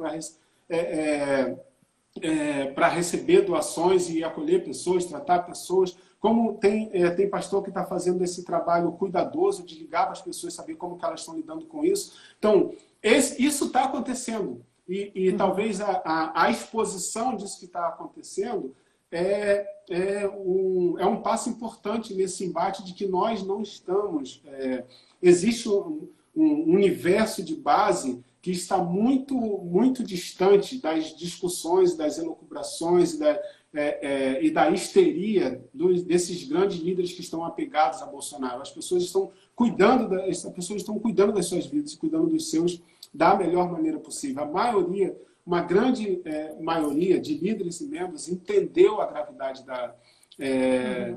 para receber doações e acolher pessoas, tratar pessoas, como tem pastor que está fazendo esse trabalho cuidadoso de ligar para as pessoas, saber como que elas estão lidando com isso. Então, isso está acontecendo. E talvez a exposição disso que está acontecendo é um passo importante nesse embate de que nós não estamos. Existe um universo de base que está muito, muito distante das discussões, das elucubrações e da histeria desses grandes líderes que estão apegados a Bolsonaro. As pessoas estão cuidando das suas vidas, cuidando dos seus da melhor maneira possível. Uma grande maioria de líderes e membros entendeu a gravidade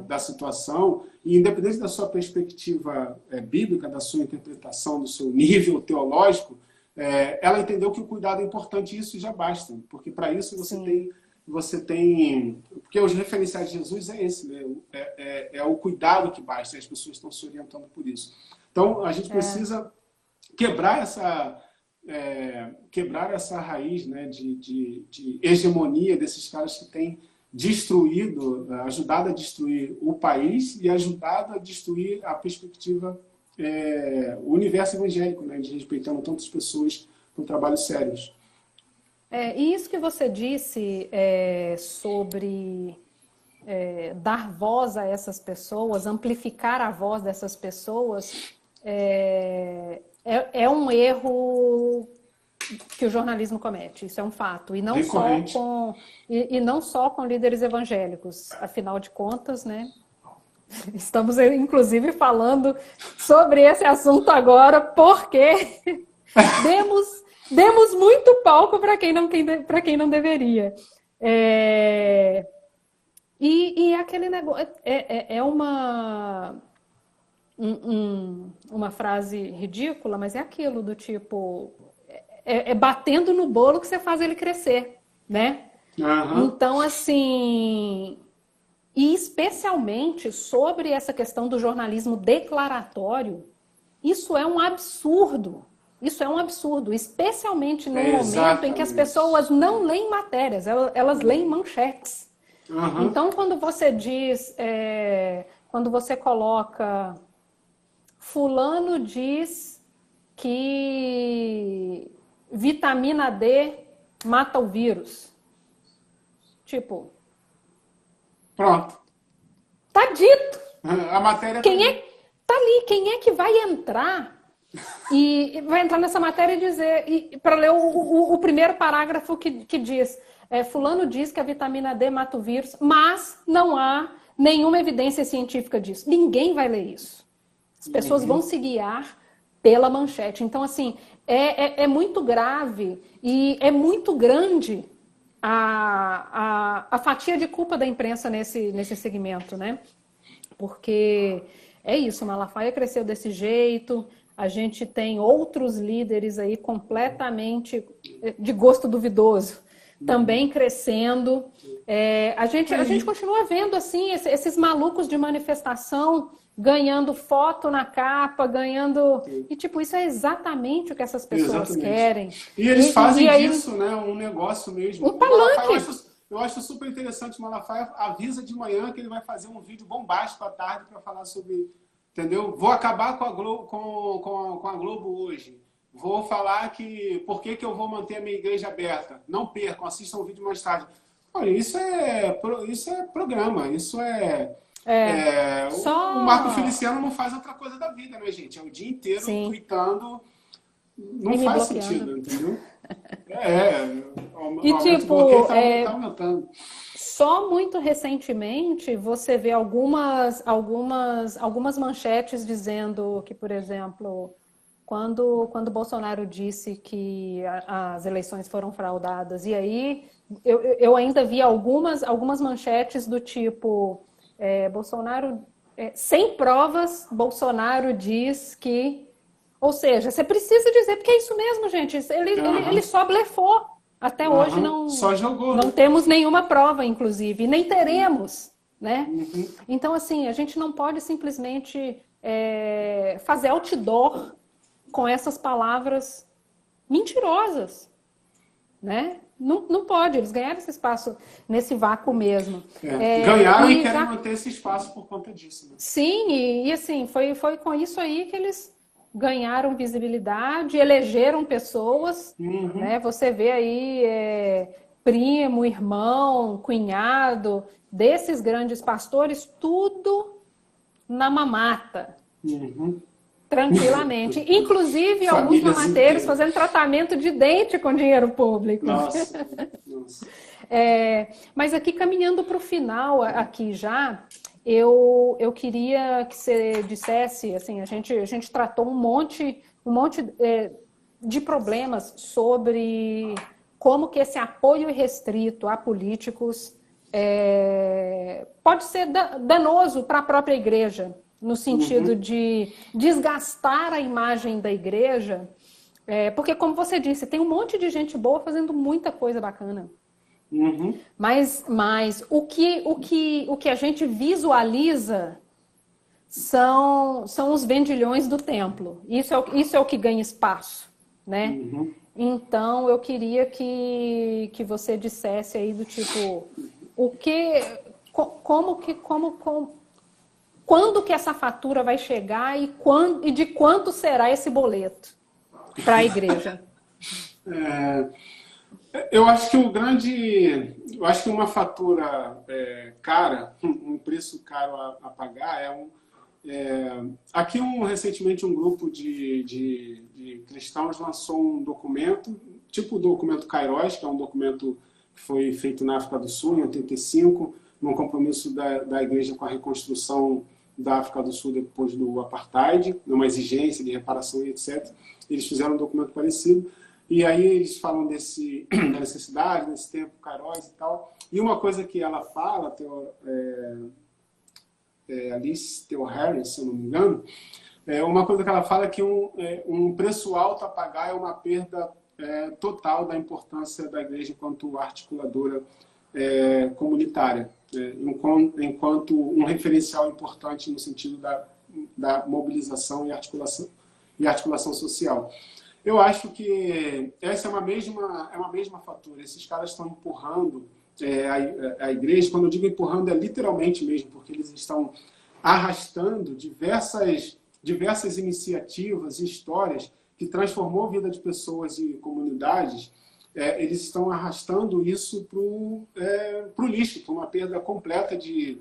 da situação e, independente da sua perspectiva bíblica, da sua interpretação, do seu nível teológico, ela entendeu que o cuidado é importante e isso já basta, porque para isso você tem... Porque os referenciais de Jesus é esse, né? É o cuidado que basta, e as pessoas estão se orientando por isso. Então, a gente precisa quebrar essa raiz, né, de hegemonia desses caras que têm ajudado a destruir o país e ajudado a destruir a perspectiva, o universo evangélico, né, de respeitando tantas pessoas com trabalhos sérios. E isso que você disse sobre dar voz a essas pessoas, amplificar a voz dessas pessoas, é um erro que o jornalismo comete, isso é um fato. E não só com líderes evangélicos. Afinal de contas, né? Estamos, inclusive, falando sobre esse assunto agora, porque Demos muito palco para quem não deveria. E aquele negócio é uma frase ridícula, mas é aquilo do tipo batendo no bolo que você faz ele crescer, né? Aham. Então, assim, e especialmente sobre essa questão do jornalismo declaratório, isso é um absurdo. Isso é um absurdo, especialmente no momento em que as pessoas não leem matérias, elas leem manchetes. Aham. Então, quando você diz, quando você coloca, fulano diz que vitamina D mata o vírus. Tipo, Pronto. tá dito. A matéria Tá ali, quem é que vai entrar e vai entrar nessa matéria e dizer, para ler o primeiro parágrafo que diz, fulano diz que a vitamina D mata o vírus, mas não há nenhuma evidência científica disso. Ninguém vai ler isso. As pessoas vão se guiar pela manchete. Então, assim, é muito grave e é muito grande a fatia de culpa da imprensa nesse segmento, né? Porque é isso, Malafaia cresceu desse jeito, a gente tem outros líderes aí completamente de gosto duvidoso, também crescendo. A gente continua vendo assim esses malucos de manifestação ganhando foto na capa, ganhando... E, tipo, isso é exatamente o que essas pessoas querem. E eles fazem disso, né, um negócio mesmo. Um palanque. Eu acho super interessante. O Malafaia avisa de manhã que ele vai fazer um vídeo bombástico à tarde para falar sobre... Entendeu? Vou acabar com a Globo, com a Globo hoje. Vou falar que... Por que eu vou manter a minha igreja aberta? Não percam, assistam o vídeo mais tarde. Olha, isso é programa, isso é... O Marco Feliciano não faz outra coisa da vida, né, gente? É o dia inteiro tweetando. Não faz sentido, entendeu? E tipo, tá aumentando. Só muito recentemente você vê algumas manchetes dizendo que, por exemplo, quando Bolsonaro disse que as eleições foram fraudadas, e aí eu ainda vi algumas manchetes do tipo... Bolsonaro, sem provas, Bolsonaro diz que... Ou seja, você precisa dizer, porque é isso mesmo, gente. Ele só blefou. Até hoje só jogou, não temos nenhuma prova, inclusive, e nem teremos, né? Então, assim, a gente não pode simplesmente fazer outdoor com essas palavras mentirosas, né? Não pode, eles ganharam esse espaço nesse vácuo mesmo. Ganharam e querem manter esse espaço por conta disso. Né? Sim, e assim, foi com isso aí que eles ganharam visibilidade, elegeram pessoas, né? Você vê aí primo, irmão, cunhado, desses grandes pastores, tudo na mamata. Tranquilamente. Inclusive, alguns mamateiros fazendo tratamento de dente com dinheiro público. Nossa. Mas aqui, caminhando para o final, aqui já, eu queria que você dissesse, assim, a gente tratou um monte de problemas sobre como que esse apoio irrestrito a políticos pode ser danoso para a própria igreja, no sentido de desgastar a imagem da igreja, porque, como você disse, tem um monte de gente boa fazendo muita coisa bacana. Mas o que a gente visualiza são os vendilhões do templo. Isso é o que ganha espaço, né? Então, eu queria que você dissesse aí do tipo, quando que essa fatura vai chegar e de quanto será esse boleto para a igreja? Eu acho que uma fatura cara, um preço caro a pagar aqui recentemente um grupo de cristãos lançou um documento, tipo o documento Kairos, que é um documento que foi feito na África do Sul em 85, num compromisso da igreja com a reconstrução da África do Sul depois do apartheid, numa exigência de reparação e etc. Eles fizeram um documento parecido. E aí eles falam da necessidade, desse tempo, Kairos e tal. E uma coisa que ela fala, Alice Theo Harris, se eu não me engano, uma coisa que ela fala é que um preço alto a pagar é uma perda total da importância da igreja enquanto articuladora comunitária, enquanto um referencial importante no sentido da mobilização e articulação social. Eu acho que essa é uma mesma fatura. Esses caras estão empurrando a igreja. Quando eu digo empurrando, é literalmente mesmo, porque eles estão arrastando diversas iniciativas e histórias que transformou a vida de pessoas e comunidades. Eles estão arrastando isso para o lixo, para uma perda completa de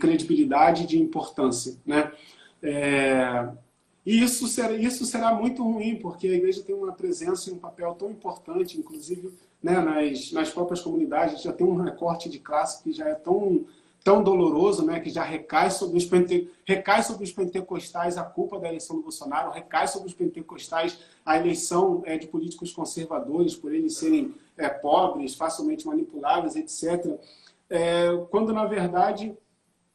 credibilidade, de importância, né? E isso será muito ruim, porque a igreja tem uma presença e um papel tão importante, inclusive, né, nas próprias comunidades. A gente já tem um recorte de classe que já é tão doloroso, né, que já recai sobre os pentecostais a culpa da eleição do Bolsonaro, recai sobre os pentecostais a eleição de políticos conservadores, por eles serem pobres, facilmente manipuláveis, etc. Quando, na verdade,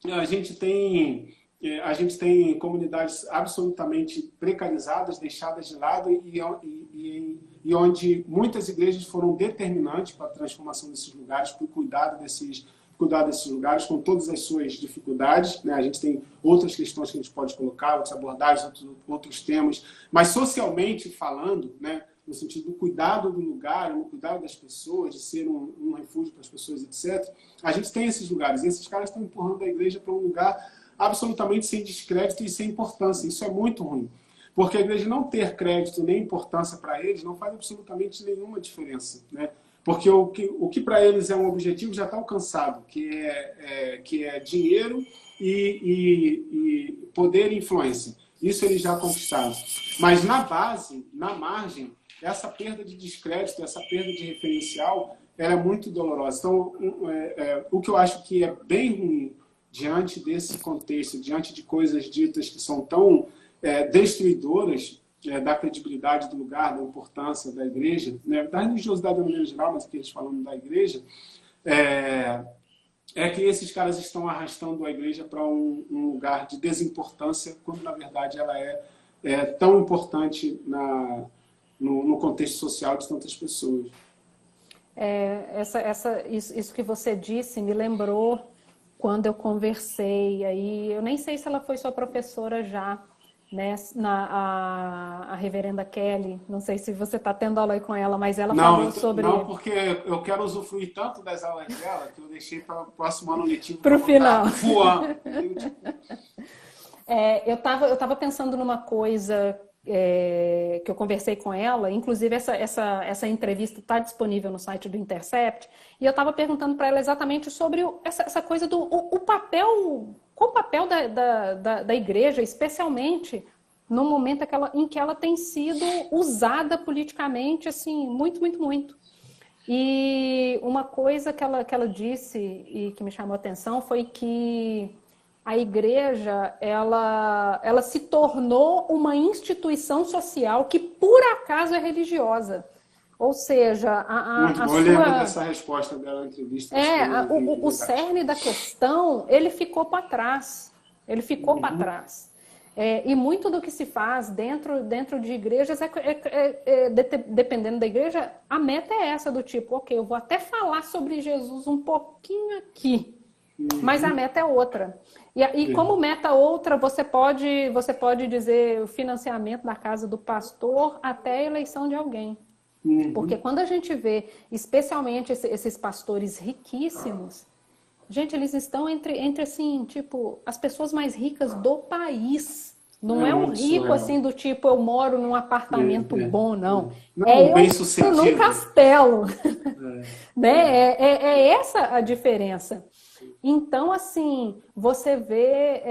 a gente tem comunidades absolutamente precarizadas, deixadas de lado, e onde muitas igrejas foram determinantes para a transformação desses lugares, para o cuidado desses lugares, com todas as suas dificuldades, né? A gente tem outras questões que a gente pode colocar, outras abordagens, outros temas, mas socialmente falando, né, no sentido do cuidado do lugar, no cuidado das pessoas, de ser um refúgio para as pessoas, etc., a gente tem esses lugares, e esses caras estão empurrando a igreja para um lugar absolutamente sem descrédito e sem importância. Isso é muito ruim, porque a igreja não ter crédito nem importância para eles não faz absolutamente nenhuma diferença, né? Porque o que para eles é um objetivo já está alcançado, que é dinheiro e poder e influência. Isso eles já conquistaram. Mas na base, na margem, essa perda de descrédito, essa perda de referencial, ela é muito dolorosa. Então, o que eu acho que é bem ruim diante desse contexto, diante de coisas ditas que são tão destruidoras da credibilidade do lugar, da importância da igreja, né, da religiosidade de maneira geral, mas aqui eles falando da igreja, que esses caras estão arrastando a igreja para um lugar de desimportância, quando na verdade ela é tão importante no contexto social de tantas pessoas. Isso que você disse me lembrou quando eu conversei, aí eu nem sei se ela foi sua professora já, né, a reverenda Kelly, não sei se você está tendo aula aí com ela, mas ela falou sobre... Não, porque eu quero usufruir tanto das aulas dela que eu deixei para o próximo ano letivo para o final. Voando. Eu tava pensando numa coisa que eu conversei com ela, inclusive essa entrevista está disponível no site do Intercept, e eu estava perguntando para ela exatamente sobre essa coisa do papel, qual o papel da igreja, especialmente no momento em que ela tem sido usada politicamente, assim, muito, muito, muito. E uma coisa que ela disse e que me chamou a atenção foi que a igreja, ela se tornou uma instituição social que, por acaso, é religiosa. Ou seja, eu lembro dessa resposta dela na entrevista. O cerne da questão, ele ficou para trás. Ele ficou para trás. E muito do que se faz dentro de igrejas, dependendo da igreja, a meta é essa, do tipo, ok, eu vou até falar sobre Jesus um pouquinho aqui, mas a meta é outra. E como meta outra, você pode dizer o financiamento da casa do pastor até a eleição de alguém. Porque quando a gente vê, especialmente esses pastores riquíssimos, gente, eles estão entre assim, tipo, as pessoas mais ricas do país. Não é um rico assim do tipo, eu moro num apartamento bom, não. Não, bem eu sucedido. Num castelo. Né? É essa a diferença. Então, assim, você vê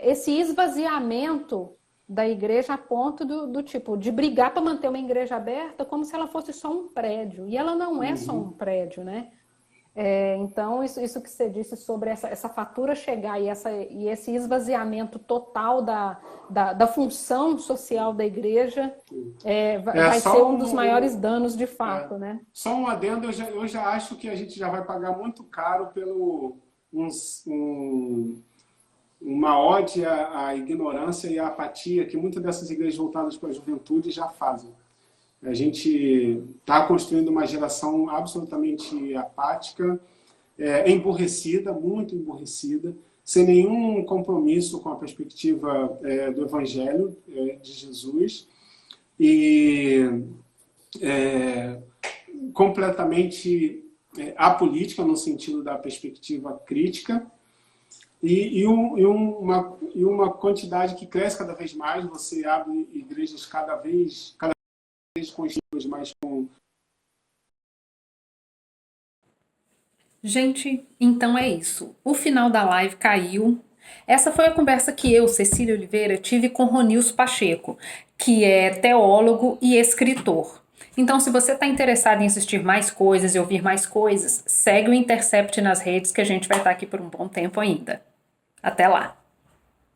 esse esvaziamento da igreja a ponto do tipo, de brigar para manter uma igreja aberta como se ela fosse só um prédio. E ela não é só um prédio, né? Então, isso que você disse sobre essa fatura chegar e esse esvaziamento total da função social da igreja vai ser Só um dos maiores danos de fato, né? só um adendo, eu já acho que a gente já vai pagar muito caro pelo uma ode à ignorância e à apatia que muitas dessas igrejas voltadas para a juventude já fazem. A gente está construindo uma geração absolutamente apática, emburrecida, muito emburrecida, sem nenhum compromisso com a perspectiva do Evangelho de Jesus e completamente apolítica no sentido da perspectiva crítica e uma quantidade que cresce cada vez mais. Você abre igrejas cada vez construídas mais com... Gente, então é isso. O final da live caiu. Essa foi a conversa que eu, Cecília Oliveira, tive com Ronilson Pacheco, que é teólogo e escritor. Então, se você está interessado em assistir mais coisas e ouvir mais coisas, segue o Intercept nas redes, que a gente vai estar aqui por um bom tempo ainda. Até lá!